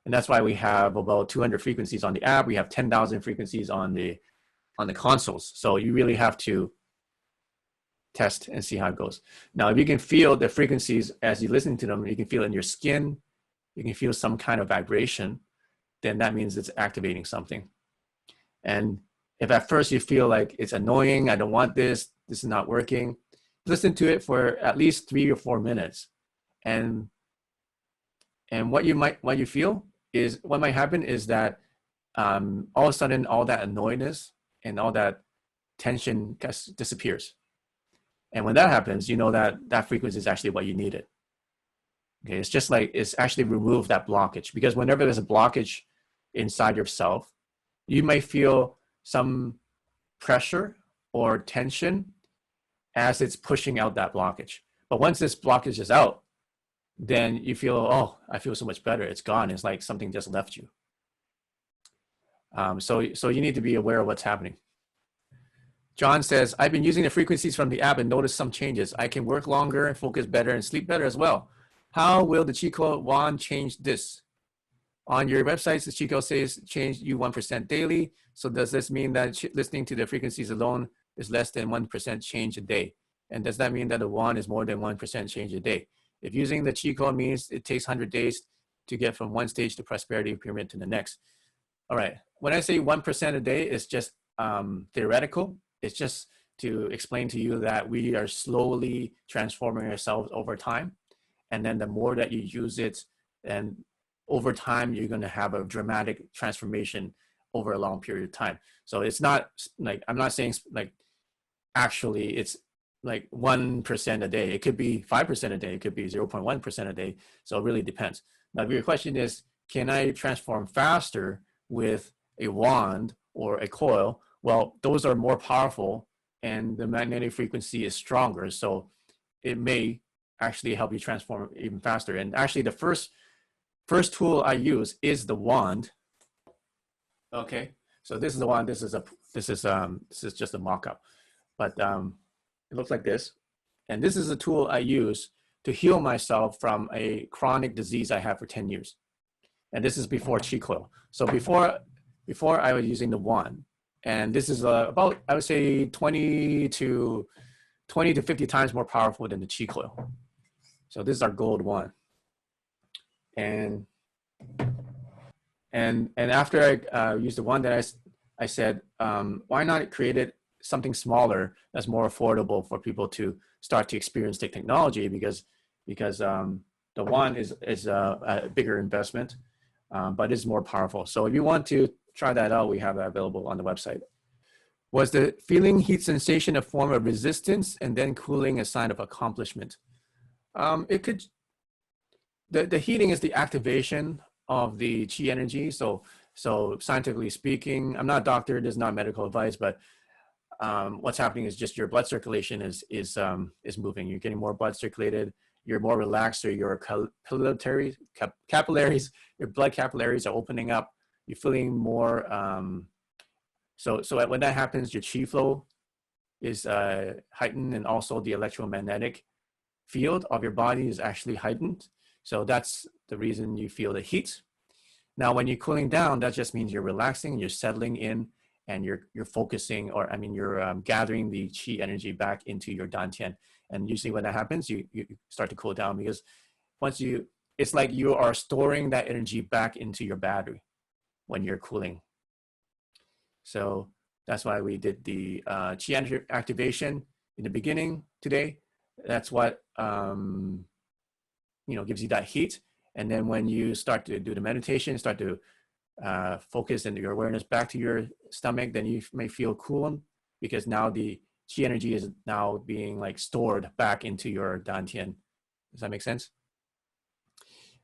And that's why we have about 200 frequencies on the app. We have 10,000 frequencies on the consoles. So you really have to test and see how it goes. Now, if you can feel the frequencies as you listen to them, you can feel it in your skin, you can feel some kind of vibration, then that means it's activating something. And if at first you feel like it's annoying, I don't want this is not working, listen to it for at least 3 or 4 minutes. And what might happen is that all of a sudden, all that annoyedness and all that tension just disappears. And when that happens, you know that frequency is actually what you needed. Okay, it's just like it's actually removed that blockage, because whenever there's a blockage inside yourself, you may feel some pressure or tension as it's pushing out that blockage. But once this blockage is out, then you feel, oh, I feel so much better. It's gone. It's like something just left you. So you need to be aware of what's happening. John says, I've been using the frequencies from the app and noticed some changes. I can work longer and focus better and sleep better as well. How will the Chi Coil wand change this? On your websites, the cheat code says change you 1% daily. So does this mean that listening to the frequencies alone is less than 1% change a day? And does that mean that a one is more than 1% change a day? If using the cheat code means it takes 100 days to get from one stage to prosperity pyramid to the next. All right, when I say 1% a day, it's just theoretical. It's just to explain to you that we are slowly transforming ourselves over time. And then the more that you use it, and over time, you're going to have a dramatic transformation over a long period of time. So it's not like, I'm not saying like, actually it's like 1% a day. It could be 5% a day. It could be 0.1% a day. So it really depends. Now, if your question is, can I transform faster with a wand or a coil? Well, those are more powerful and the magnetic frequency is stronger. So it may actually help you transform even faster. And actually the first tool I use is the wand. Okay, so this is the wand. This is just a mock-up, but it looks like this. And this is a tool I use to heal myself from a chronic disease I had for 10 years. And this is before chi coil. So before I was using the wand, and this is about, I would say 20 to 50 times more powerful than the chi coil. So this is our gold one. And after I used the one that I said, why not create it something smaller that's more affordable for people to start to experience the technology, because the one is a bigger investment, but it's more powerful. So if you want to try that out, we have that available on the website. Was the feeling heat sensation a form of resistance and then cooling a sign of accomplishment? It could. The heating is the activation of the chi energy. So scientifically speaking, I'm not a doctor, this is not medical advice, but what's happening is just your blood circulation is moving. You're getting more blood circulated. You're more relaxed, so your capillaries, your blood capillaries are opening up. You're feeling more. So when that happens, your chi flow is heightened, and also the electromagnetic field of your body is actually heightened. So that's the reason you feel the heat. Now, when you're cooling down, that just means you're relaxing, you're settling in, and you're focusing, or I mean, you're gathering the chi energy back into your dantian. And usually when that happens, you start to cool down, because it's like you are storing that energy back into your battery when you're cooling. So that's why we did the chi energy activation in the beginning today. That's what gives you that heat. And then when you start to do the meditation, start to focus and your awareness back to your stomach, then you may feel cool, because now the chi energy is now being like stored back into your dantian. Does that make sense?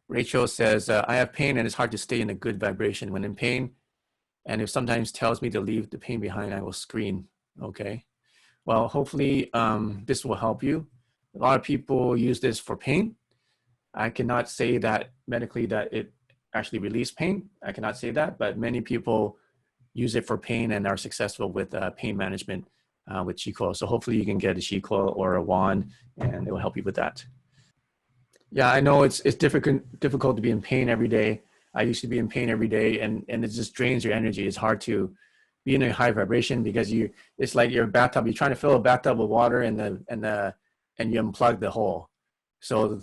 Rachel says, I have pain and it's hard to stay in a good vibration when in pain. And it sometimes tells me to leave the pain behind, I will scream. Okay. Well, hopefully this will help you. A lot of people use this for pain. I cannot say that medically that it actually relieves pain. I cannot say that, but many people use it for pain and are successful with pain management with chi coil. So hopefully you can get a chi coil or a wand, and it will help you with that. Yeah, I know it's difficult to be in pain every day. I used to be in pain every day, and it just drains your energy. It's hard to be in a high vibration, because it's like your bathtub. You're trying to fill a bathtub with water, and you unplug the hole. So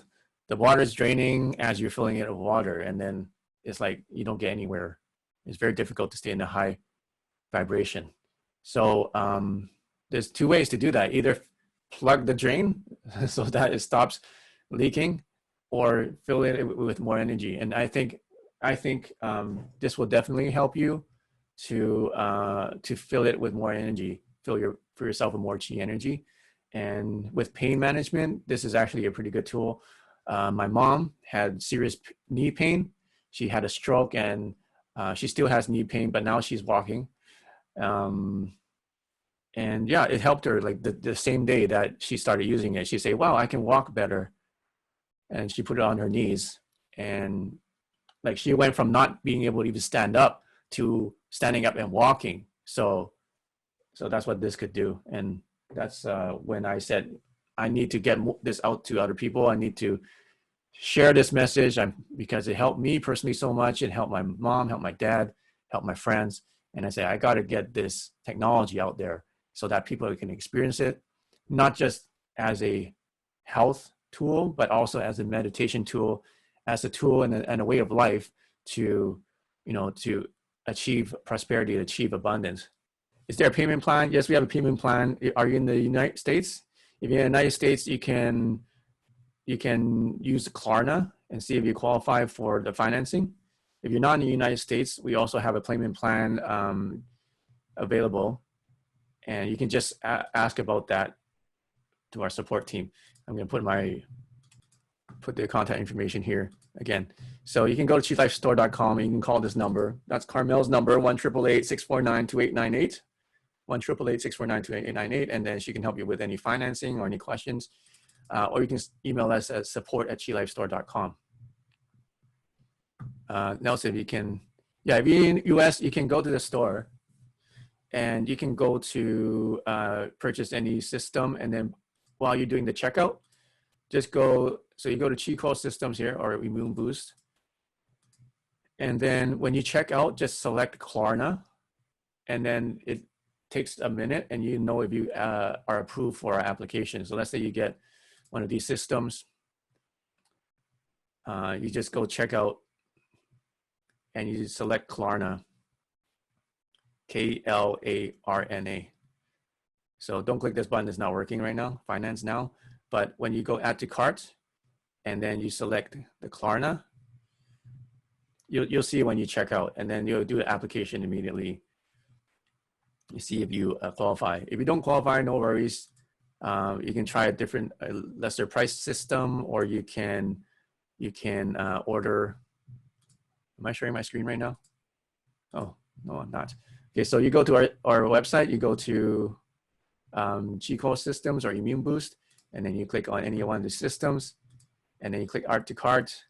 the water is draining as you're filling it with water, and then it's like you don't get anywhere. It's very difficult to stay in a high vibration. So there's two ways to do that. Either plug the drain so that it stops leaking, or fill it with more energy. And I think this will definitely help you to fill it with more energy, fill yourself with more chi energy. And with pain management, this is actually a pretty good tool. My mom had serious knee pain. She had a stroke, and she still has knee pain, but now she's walking. And yeah, it helped her. Like the same day that she started using it, she said, wow, I can walk better. And she put it on her knees, and like she went from not being able to even stand up to standing up and walking. So that's what this could do. And that's when I said, I need to get this out to other people. I need to share this message because it helped me personally so much. It helped my mom, helped my dad, helped my friends. And I say, I got to get this technology out there so that people can experience it, not just as a health tool, but also as a meditation tool, as a tool and a way of life to, to achieve prosperity, achieve abundance. Is there a payment plan? Yes, we have a payment plan. Are you in the United States? If you're in the United States, you can use Klarna and see if you qualify for the financing. If you're not in the United States, we also have a payment plan available, and you can just ask about that to our support team. I'm going to put the contact information here again. So you can go to chieflifestore.com and you can call this number. That's Carmel's number, 1-888-649-2898. 1-888-649-2898, and then she can help you with any financing or any questions. Or you can email us at support@chilifestore.com. Nelson, if you're in US, you can go to the store and you can go to purchase any system, and then while you're doing the checkout, just go, so you go to Chico Systems here or Immune Boost. And then when you check out, just select Klarna, and then it takes a minute and you know if you are approved for our application. So let's say you get one of these systems, you just go check out and you select Klarna, Klarna. So don't click this button, it's not working right now, finance now. But when you go add to cart and then you select the Klarna, you'll see when you check out, and then you'll do the application immediately. You see if you qualify. If you don't qualify, no worries. You can try a different lesser price system, or you can order. Am I sharing my screen right now? Oh, no, I'm not. Okay, so you go to our website, you go to Chico Systems or Immune Boost, and then you click on any one of the systems, and then you click Add to Cart.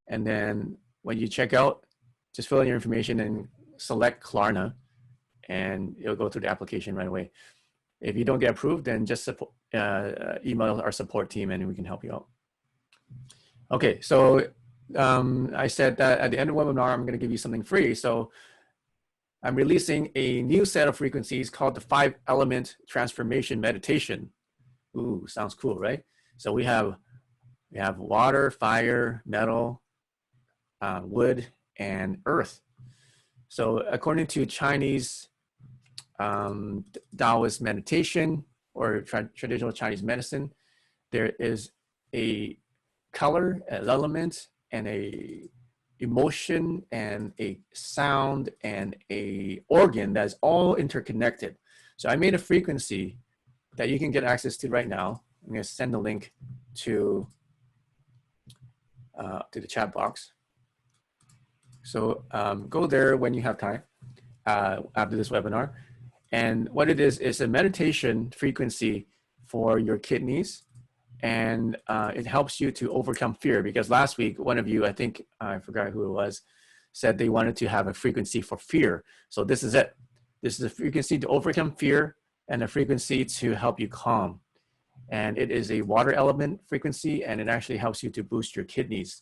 And then when you check out, just fill in your information and select Klarna, and it'll go through the application right away. If you don't get approved, then just email our support team and we can help you out. Okay, so I said that at the end of the webinar, I'm going to give you something free. So I'm releasing a new set of frequencies called the 5-element transformation meditation. Ooh, sounds cool, right? So we have water, fire, metal, wood, and earth. So according to Chinese Taoist meditation or traditional Chinese medicine, there is a color, an element, and a emotion, and a sound, and a organ that's all interconnected. So I made a frequency that you can get access to right now. I'm going to send the link to the chat box. So go there when you have time after this webinar. And what it is a meditation frequency for your kidneys. And it helps you to overcome fear, because last week, one of you, I think, I forgot who it was, said they wanted to have a frequency for fear. So this is it. This is a frequency to overcome fear and a frequency to help you calm. And it is a water element frequency, and it actually helps you to boost your kidneys.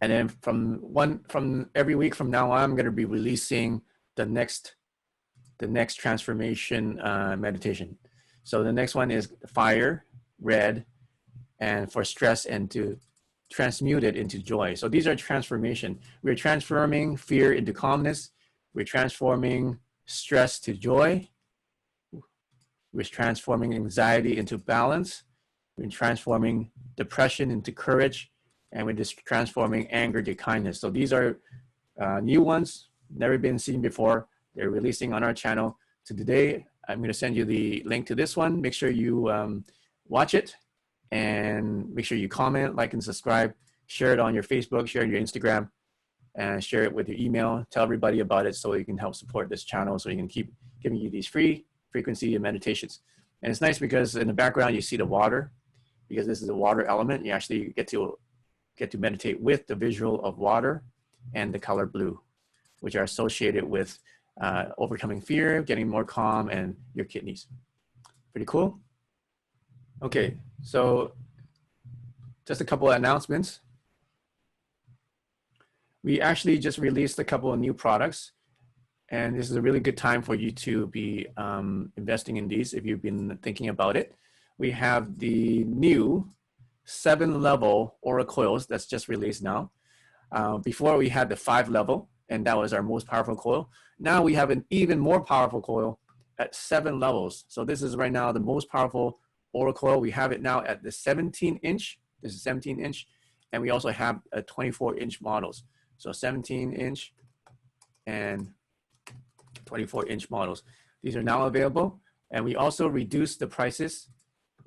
And then from every week from now on, I'm going to be releasing the next transformation meditation. So the next one is fire, red, and for stress, and to transmute it into joy. So these are transformation. We're transforming fear into calmness. We're transforming stress to joy. We're transforming anxiety into balance. We're transforming depression into courage. And we're just transforming anger to kindness. So these are new ones, never been seen before. They're releasing on our channel. So today, I'm going to send you the link to this one. Make sure you watch it, and make sure you comment, like, and subscribe. Share it on your Facebook, share it on your Instagram, and share it with your email. Tell everybody about it so you can help support this channel, so you can keep giving you these free frequency and meditations. And it's nice because in the background, you see the water, because this is a water element. You actually get to meditate with the visual of water and the color blue, which are associated with overcoming fear, getting more calm, and your kidneys. Pretty cool. Okay, so just a couple of announcements. We actually just released a couple of new products, and this is a really good time for you to be investing in these if you've been thinking about it. We have the new 7-level aura coils that's just released now. Before we had the 5-level, and that was our most powerful coil. Now we have an even more powerful coil at 7 levels. So this is right now the most powerful aura coil. We have it now at the 17-inch. This is 17-inch, and we also have a 24-inch models. So 17-inch and 24-inch models. These are now available, and we also reduced the prices.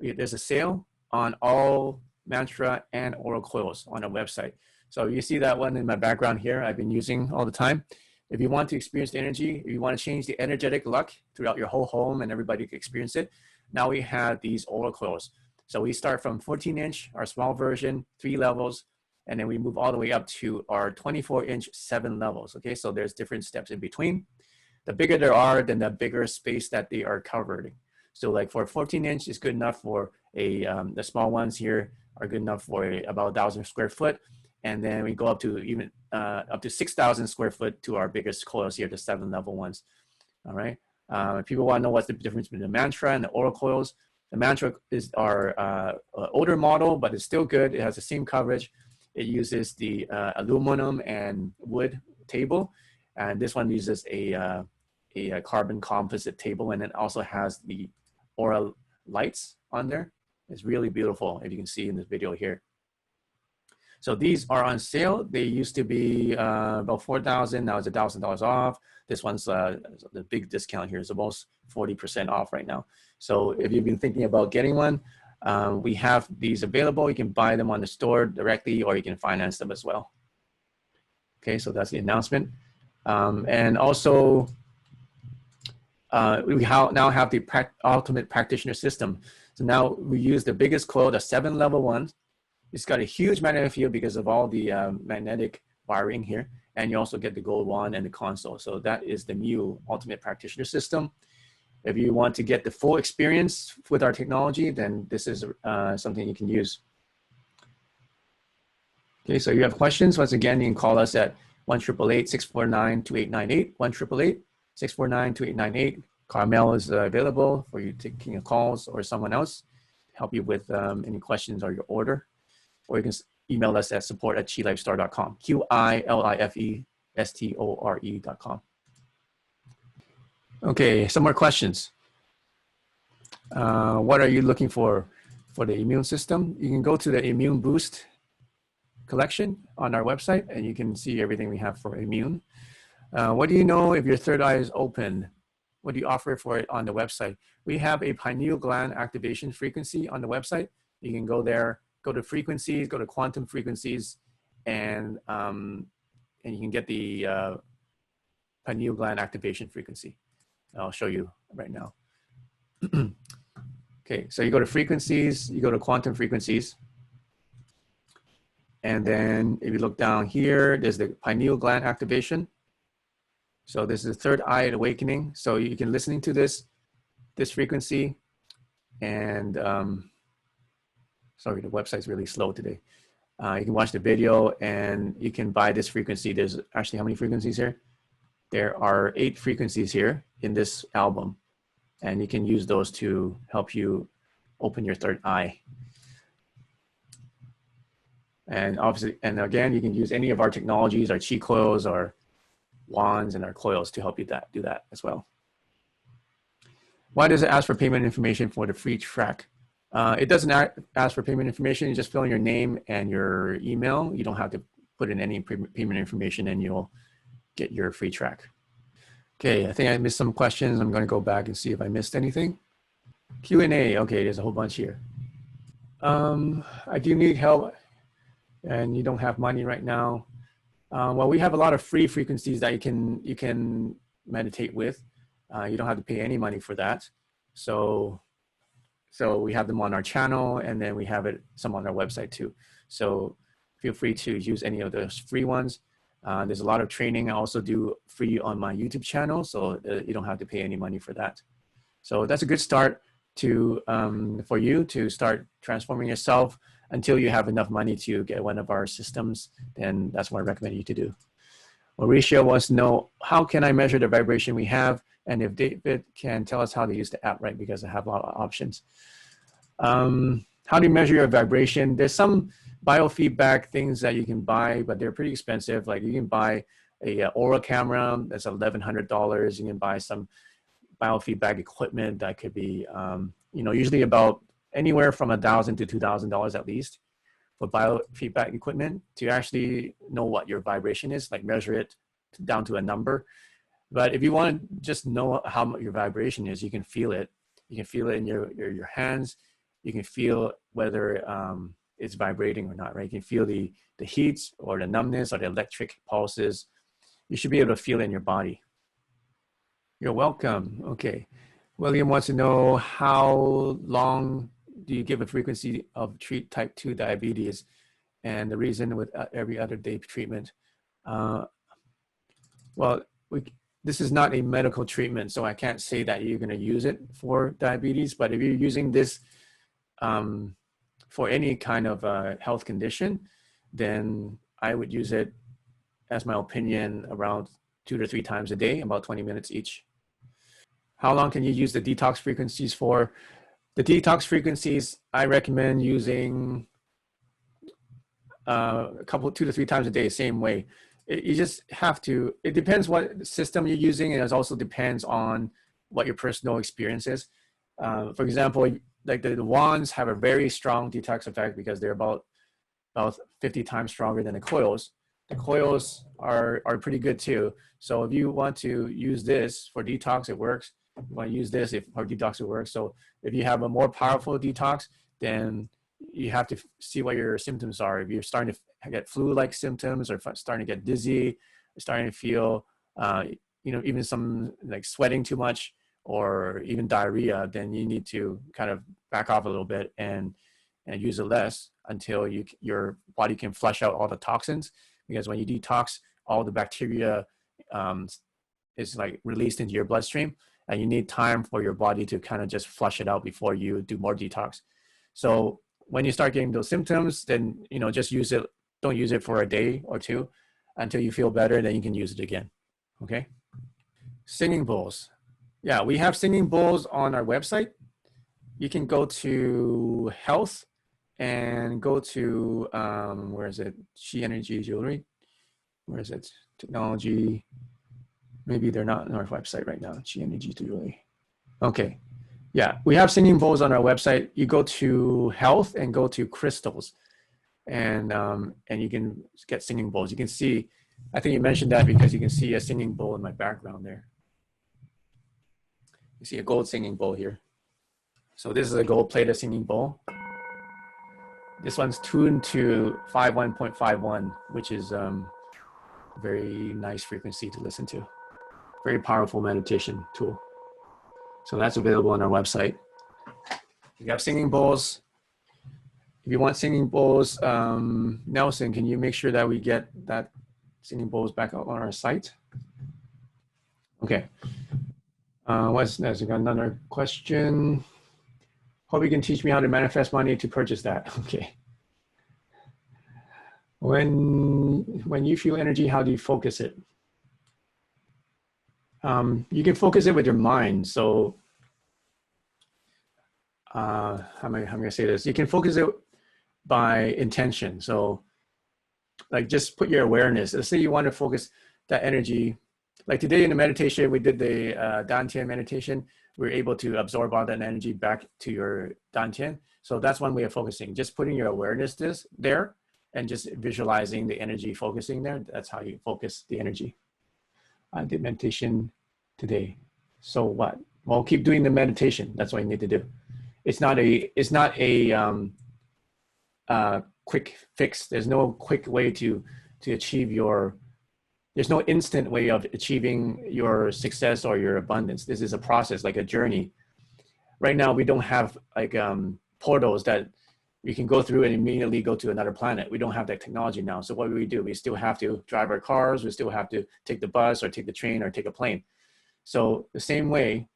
There's a sale on all mantra and aura coils on our website. So you see that one in my background here, I've been using all the time. If you want to experience the energy, if you want to change the energetic luck throughout your whole home and everybody can experience it, now we have these aura coils. So we start from 14-inch, our small version, 3 levels, and then we move all the way up to our 24-inch, 7 levels. Okay, so there's different steps in between. The bigger there are, then the bigger space that they are covering. So like for 14-inch is good enough for the small ones here are good enough for about 1,000 square foot. And then we go up to even up to 6,000 square foot to our biggest coils here, the 7-level ones. All right. If people want to know what's the difference between the mantra and the aura coils, the mantra is our older model, but it's still good. It has the same coverage. It uses the aluminum and wood table, and this one uses a carbon composite table, and it also has the aura lights on there. It's really beautiful, if you can see in this video here. So these are on sale. They used to be about $4,000. Now it's $1,000 off. This one's the big discount here is almost 40% off right now. So if you've been thinking about getting one, we have these available. You can buy them on the store directly, or you can finance them as well. Okay, so that's the announcement. And also, we now have the ultimate practitioner system. So now we use the biggest coil, the 7-level one. It's got a huge magnetic field because of all the magnetic wiring here. And you also get the gold wand and the console. So that is the new ultimate practitioner system. If you want to get the full experience with our technology, then this is something you can use. Okay, so you have questions. Once again, you can call us at 1-888-649-2898, 1-888-649-2898. Carmel is available for you taking calls, or someone else to help you with any questions or your order. Or you can email us at support@qilifestore.com, QILIFESTORE.com. Okay, some more questions. What are you looking for the immune system? You can go to the Immune Boost collection on our website, and you can see everything we have for immune. What do you know if your third eye is open? What do you offer for it on the website? We have a pineal gland activation frequency on the website. You can go there, go to frequencies, go to quantum frequencies, and you can get the pineal gland activation frequency. I'll show you right now. Okay, so you go to frequencies, you go to quantum frequencies. And then if you look down here, there's the pineal gland activation. So this is third eye awakening. So you can listen to this frequency, and sorry, the website's really slow today. You can watch the video, and you can buy this frequency. There's actually how many frequencies here? There are 8 frequencies here in this album, and you can use those to help you open your third eye. And obviously, and again, you can use any of our technologies, our chi coils, our wands, and our coils to help you do that as well. Why does it ask for payment information for the free track? It doesn't ask for payment information. You just fill in your name and your email. You don't have to put in any payment information, and you'll get your free track. Okay, I think I missed some questions. I'm going to go back and see if I missed anything. Q&A. Okay, there's a whole bunch here. I do need help, and you don't have money right now. Well, we have a lot of free frequencies that you can meditate with. You don't have to pay any money for that. So we have them on our channel, and then we have some on our website too. So feel free to use any of those free ones. There's a lot of training I also do free on my YouTube channel, so you don't have to pay any money for that. So that's a good start for you to start transforming yourself, until you have enough money to get one of our systems, then that's what I recommend you to do. Mauricio wants to know, how can I measure the vibration we have? And if David can tell us how to use the app, right? Because I have a lot of options. How do you measure your vibration? There's some biofeedback things that you can buy, but they're pretty expensive. Like you can buy a Aura camera that's $1,100. You can buy some biofeedback equipment that could be, usually about anywhere from $1,000 to $2,000 at least for biofeedback equipment to actually know what your vibration is, like measure it down to a number. But if you want to just know how much your vibration is, you can feel it. You can feel it in your hands. You can feel whether it's vibrating or not, right? You can feel the heat or the numbness or the electric pulses. You should be able to feel it in your body. You're welcome. Okay. William wants to know, how long do you give a frequency of treat type 2 diabetes, and the reason with every other day treatment? Well, this is not a medical treatment, so I can't say that you're going to use it for diabetes. But if you're using this for any kind of health condition, then I would use it, as my opinion, around 2 to 3 times a day, about 20 minutes each. How long can you use the detox frequencies for? The detox frequencies, I recommend using a couple, 2 to 3 times a day, same way. You just have to, it depends what system you're using, and it also depends on what your personal experience is. For example, like the wands have a very strong detox effect because they're about 50 times stronger than the coils. The coils are pretty good too. So if you want to use this for detox, it works. You want to use this for detox, it works. So if you have a more powerful detox, then you have to see what your symptoms are. If you're starting to get flu-like symptoms, or starting to get dizzy, or starting to feel, even some like sweating too much, or even diarrhea, then you need to kind of back off a little bit and use it less until your body can flush out all the toxins. Because when you detox, all the bacteria is like released into your bloodstream, and you need time for your body to kind of just flush it out before you do more detox. So when you start getting those symptoms, then just use it. Don't use it for a day or two until you feel better, then you can use it again. Okay. Singing bowls. Yeah, we have singing bowls on our website. You can go to health and go to, where is it? Chi Energy Jewelry. Where is it? Technology. Maybe they're not on our website right now. Chi Energy Jewelry. Okay. Yeah, we have singing bowls on our website. You go to health and go to crystals, and you can get singing bowls. You can see, I think you mentioned that because you can see a singing bowl in my background there. You see a gold singing bowl here. So this is a gold plated singing bowl. This one's tuned to 51.51, which is a very nice frequency to listen to. Very powerful meditation tool. So that's available on our website. We have singing bowls. If you want singing bowls, Nelson, can you make sure that we get that singing bowls back up on our site? Okay. What's next? We got another question. Hope you can teach me how to manifest money to purchase that. Okay. When you feel energy, how do you focus it? You can focus it with your mind. So how am I going to say this? You can focus it by intention. So like just put your awareness. Let's say you want to focus that energy. Like today in the meditation, we did the Dantian meditation. We were able to absorb all that energy back to your Dantian. So that's one way of focusing. Just putting your awareness there and just visualizing the energy focusing there. That's how you focus the energy. I did meditation today. So what? Well, keep doing the meditation. That's what you need to do. It's not a quick fix. There's no quick way to achieve there's no instant way of achieving your success or your abundance. This is a process, like a journey. Right now, we don't have like portals that we can go through and immediately go to another planet. We don't have that technology now. So what do? We still have to drive our cars. We still have to take the bus or take the train or take a plane. So the same way,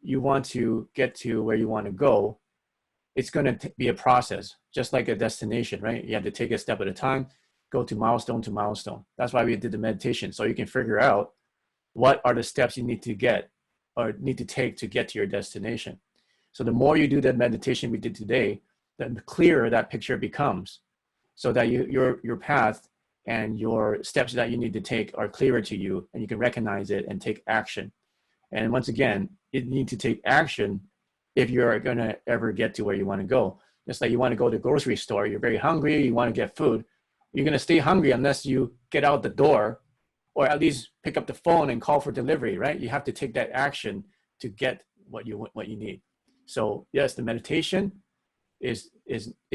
you want to get to where you want to go, it's going to be a process, just like a destination, right? You have to take a step at a time, go to milestone to milestone. That's why we did the meditation, so you can figure out what are the steps you need to get or need to take to get to your destination. So the more you do that meditation we did today, the clearer that picture becomes, so that your path and your steps that you need to take are clearer to you, and you can recognize it and take action. And once again, you need to take action if you're going to ever get to where you want to go. Just like you want to go to the grocery store, you're very hungry, you want to get food. You're going to stay hungry unless you get out the door, or at least pick up the phone and call for delivery, right? You have to take that action to get what you need. So yes, the meditation is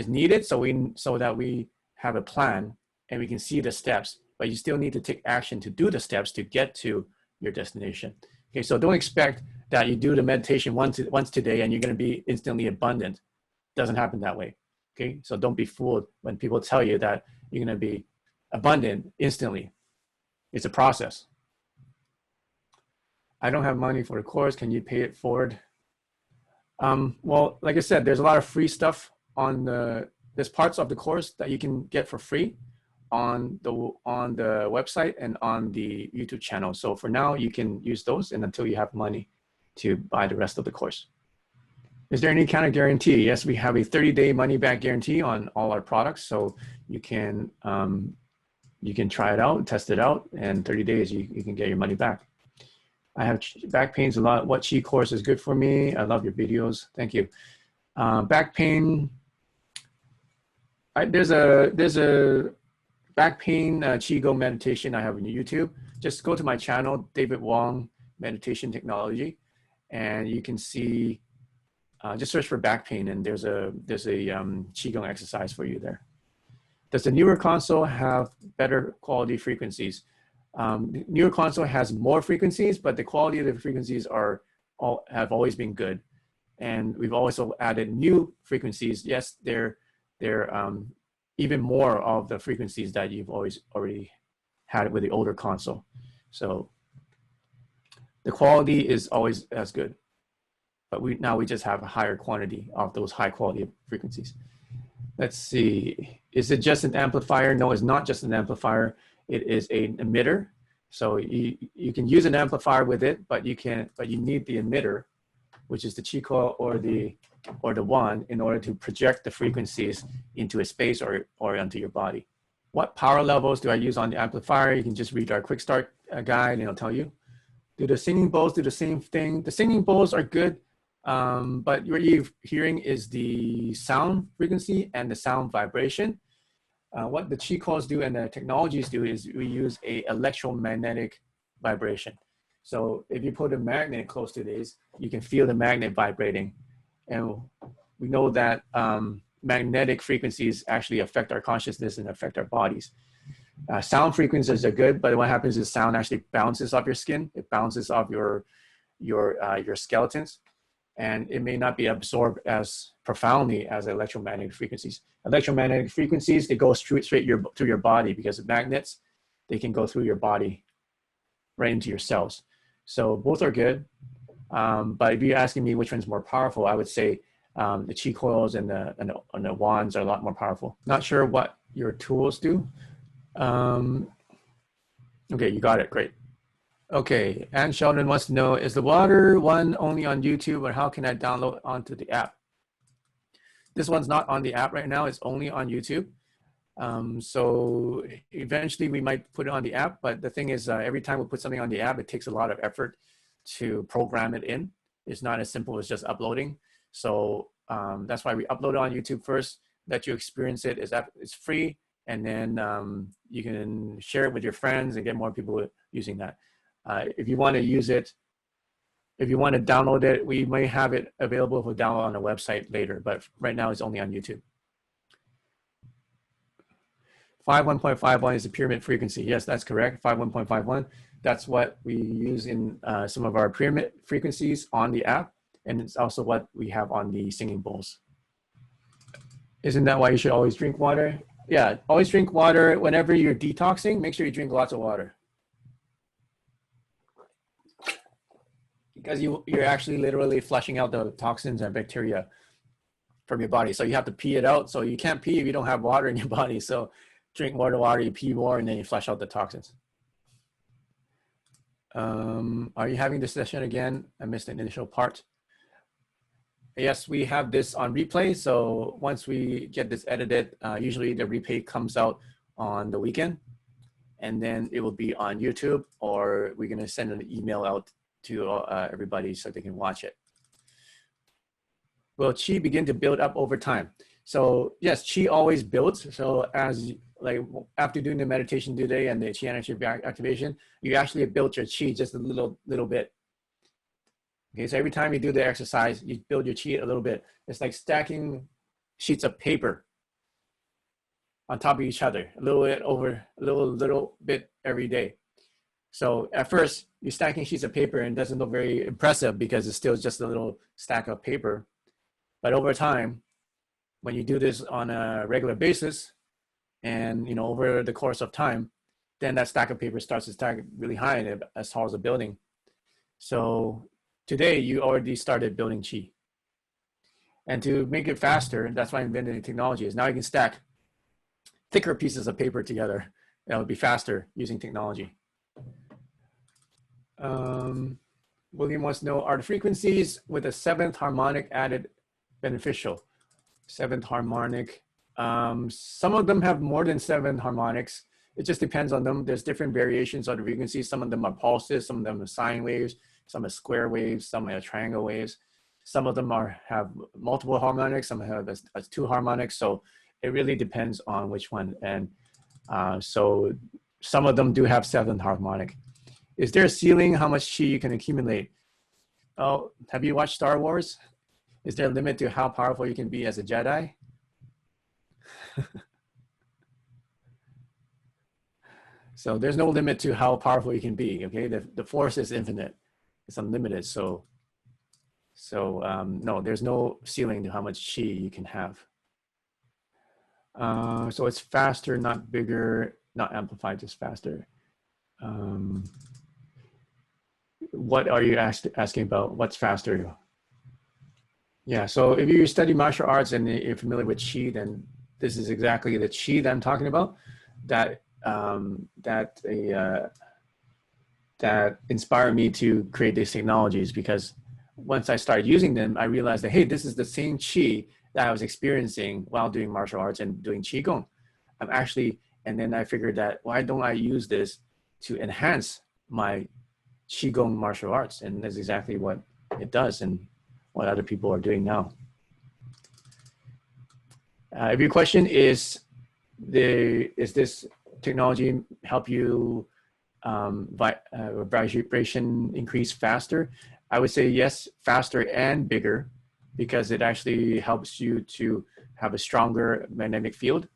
needed, so that we have a plan and we can see the steps, but you still need to take action to do the steps to get to your destination. Okay, so don't expect that you do the meditation once today and you're going to be instantly abundant. It doesn't happen that way. Okay, so don't be fooled when people tell you that you're going to be abundant instantly. It's a process. I don't have money for the course. Can you pay it forward? Well, like I said, there's a lot of free stuff on there's parts of the course that you can get for free on the website and on the YouTube channel. So for now, you can use those, and until you have money to buy the rest of the course. Is there any kind of guarantee? Yes, we have a 30-day money-back guarantee on all our products. So you can try it out, test it out, and 30 days you can get your money back. I have back pains a lot. What Qi course is good for me? I love your videos. Thank you. Back pain. There's a back pain Qigong meditation I have on YouTube. Just go to my channel, David Wong Meditation Technology, and you can see. Just search for back pain, and there's a Qigong exercise for you there. Does the newer console have better quality frequencies? The newer console has more frequencies, but the quality of the frequencies have always been good, and we've also added new frequencies. Yes, they're even more of the frequencies that you've already had with the older console. So the quality is always as good, but now we just have a higher quantity of those high quality frequencies. Let's see, is it just an amplifier? No, it's not just an amplifier. It is an emitter. So you can use an amplifier with it, but you need the emitter, which is the Qi coil or the wand, in order to project the frequencies into a space or onto your body. What power levels do I use on the amplifier? You can just read our quick start guide, and it'll tell you. Do the singing bowls do the same thing? The singing bowls are good. But what you're hearing is the sound frequency and the sound vibration. What the Qi coils do and the technologies do is we use a electromagnetic vibration. So if you put a magnet close to this, you can feel the magnet vibrating. And we know that magnetic frequencies actually affect our consciousness and affect our bodies. Sound frequencies are good, but what happens is sound actually bounces off your skin. It bounces off your skeletons, and it may not be absorbed as profoundly as electromagnetic frequencies. Electromagnetic frequencies, they go straight through your body, because of magnets, they can go through your body right into your cells. So both are good, but if you're asking me which one's more powerful, I would say the Qi coils and the wands are a lot more powerful. Not sure what your tools do. Okay, you got it, great. Okay, Ann Sheldon wants to know, is the water one only on YouTube, or how can I download onto the app? This one's not on the app right now, it's only on YouTube. So eventually we might put it on the app, but the thing is, every time we put something on the app, it takes a lot of effort to program it in. It's not as simple as just uploading. So that's why we upload it on YouTube first, let you experience it. It's free, and then you can share it with your friends and get more people using that. If you want to use it, if you want to download it, we may have it available for download on the website later, but right now it's only on YouTube. 51.51 is the pyramid frequency. Yes, that's correct, 51.51. That's what we use in some of our pyramid frequencies on the app, and it's also what we have on the singing bowls. Isn't that why you should always drink water? Yeah, always drink water. Whenever you're detoxing, make sure you drink lots of water. Because you're actually literally flushing out the toxins and bacteria from your body. So you have to pee it out. So you can't pee if you don't have water in your body. So drink more water, you pee more, and then you flush out the toxins. Are you having this session again? I missed the initial part. Yes, we have this on replay. So once we get this edited, usually the replay comes out on the weekend, and then it will be on YouTube, or we're going to send an email out to everybody so they can watch it. Will Qi begin to build up over time? So yes, Qi always builds. So as like after doing the meditation today and the Qi energy activation, you actually build your Qi just a little bit. Okay, so every time you do the exercise, you build your Qi a little bit. It's like stacking sheets of paper on top of each other, a little bit over, a little bit every day. So at first, you're stacking sheets of paper and it doesn't look very impressive because it's still just a little stack of paper. But over time, when you do this on a regular basis, and over the course of time, then that stack of paper starts to stack really high as tall as a building. So today, you already started building Qi. And to make it faster, that's why I invented the technology, is now you can stack thicker pieces of paper together. That would be faster using technology. William wants to know, are the frequencies with a 7th harmonic added beneficial? 7th harmonic. Some of them have more than 7 harmonics. It just depends on them. There's different variations of the frequencies. Some of them are pulses, some of them are sine waves, some are square waves, some are triangle waves. Some of them have multiple harmonics, some have as 2 harmonics. So it really depends on which one. And so some of them do have 7th harmonic. Is there a ceiling how much Qi you can accumulate? Oh, have you watched Star Wars? Is there a limit to how powerful you can be as a Jedi? So there's no limit to how powerful you can be, okay? The force is infinite. It's unlimited. So no, there's no ceiling to how much Qi you can have. So it's faster, not bigger, not amplified, just faster. What are you asking about? What's faster? Yeah, so if you study martial arts and you're familiar with Qi, then this is exactly the Qi that I'm talking about, that inspired me to create these technologies, because once I started using them, I realized that, hey, this is the same Qi that I was experiencing while doing martial arts and doing Qigong. And then I figured that, why don't I use this to enhance my Qigong martial arts? And that's exactly what it does and what other people are doing now. If your question is this technology help you vibration increase faster? I would say yes, faster and bigger, because it actually helps you to have a stronger magnetic field,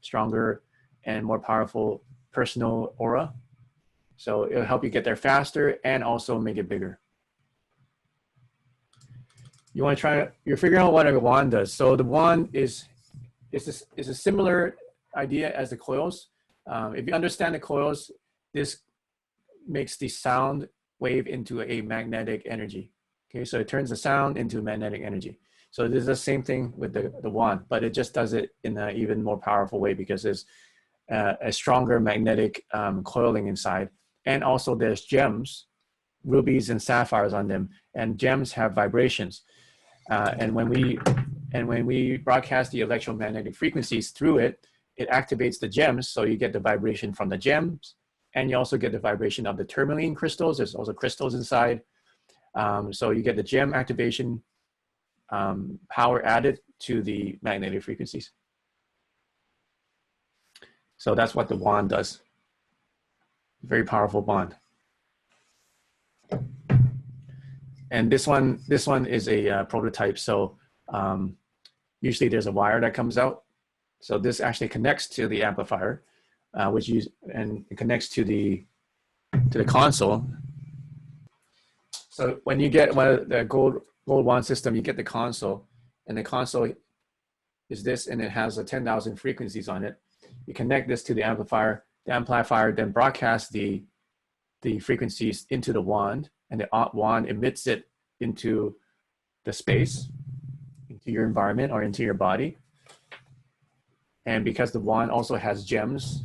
stronger and more powerful personal aura. So it'll help you get there faster and also make it bigger. You want to try, you're figuring out what a wand does. So the wand is a similar idea as the coils. If you understand the coils, this makes the sound wave into a magnetic energy. Okay, so it turns the sound into magnetic energy. So this is the same thing with the wand, but it just does it in an even more powerful way, because there's a stronger magnetic coiling inside. And also there's gems, rubies and sapphires on them, and gems have vibrations. And when we broadcast the electromagnetic frequencies through it, it activates the gems, so you get the vibration from the gems, and you also get the vibration of the tourmaline crystals. There's also crystals inside. So you get the gem activation power added to the magnetic frequencies. So that's what the wand does. Very powerful wand. And this one is a prototype. So usually there's a wire that comes out. So this actually connects to the amplifier, and it connects to the console. So when you get the gold wand system, you get the console, and the console is this, and it has 10,000 frequencies on it. You connect this to the amplifier. The amplifier then broadcasts the frequencies into the wand, and the wand emits it into the space, into your environment or into your body. And because the wand also has gems,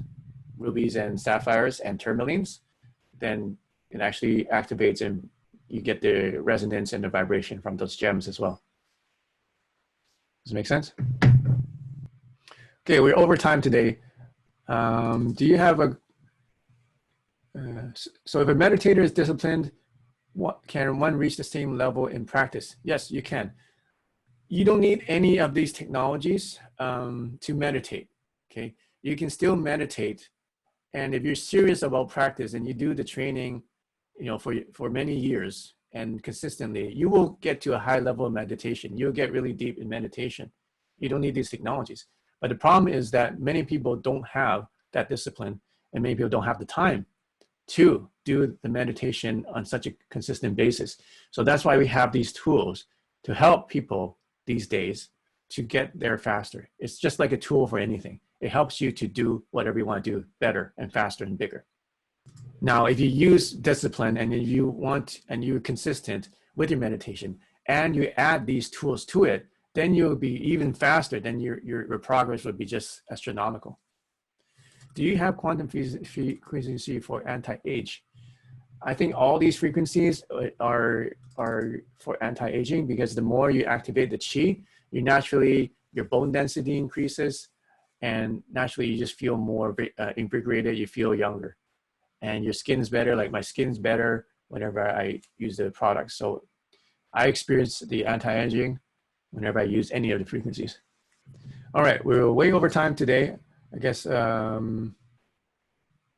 rubies and sapphires and tourmalines, then it actually activates and you get the resonance and the vibration from those gems as well. Does it make sense? Okay, we're over time today. Do you have a, so if a meditator is disciplined, can one reach the same level in practice? Yes, you can. You don't need any of these technologies to meditate, okay? You can still meditate. And if you're serious about practice and you do the training, you know, for many years and consistently, you will get to a high level of meditation. You'll get really deep in meditation. You don't need these technologies. But the problem is that many people don't have that discipline and many people don't have the time to do the meditation on such a consistent basis. So that's why we have these tools to help people these days to get there faster. It's just like a tool for anything. It helps you to do whatever you want to do better and faster and bigger. Now, if you use discipline and you want and you're consistent with your meditation and you add these tools to it, then you'll be even faster. Then your progress would be just astronomical. Do you have quantum frequency for anti-age? I think all these frequencies are for anti-aging because the more you activate the qi, your bone density increases, and naturally you just feel more invigorated, you feel younger. And your skin's better, like my skin's better whenever I use the product. So I experience the anti-aging whenever I use any of the frequencies. All right, we're way over time today, I guess,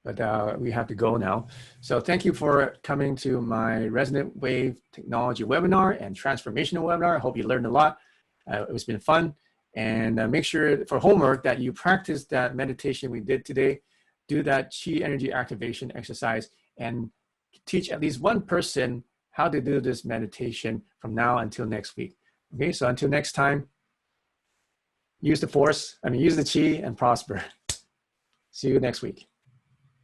but we have to go now. So thank you for coming to my Resonant Wave Technology webinar and Transformational webinar. I hope you learned a lot. It's been fun. And make sure for homework that you practice that meditation we did today, do that chi energy activation exercise, and teach at least one person how to do this meditation from now until next week. Okay, so until next time, use the chi and prosper. See you next week.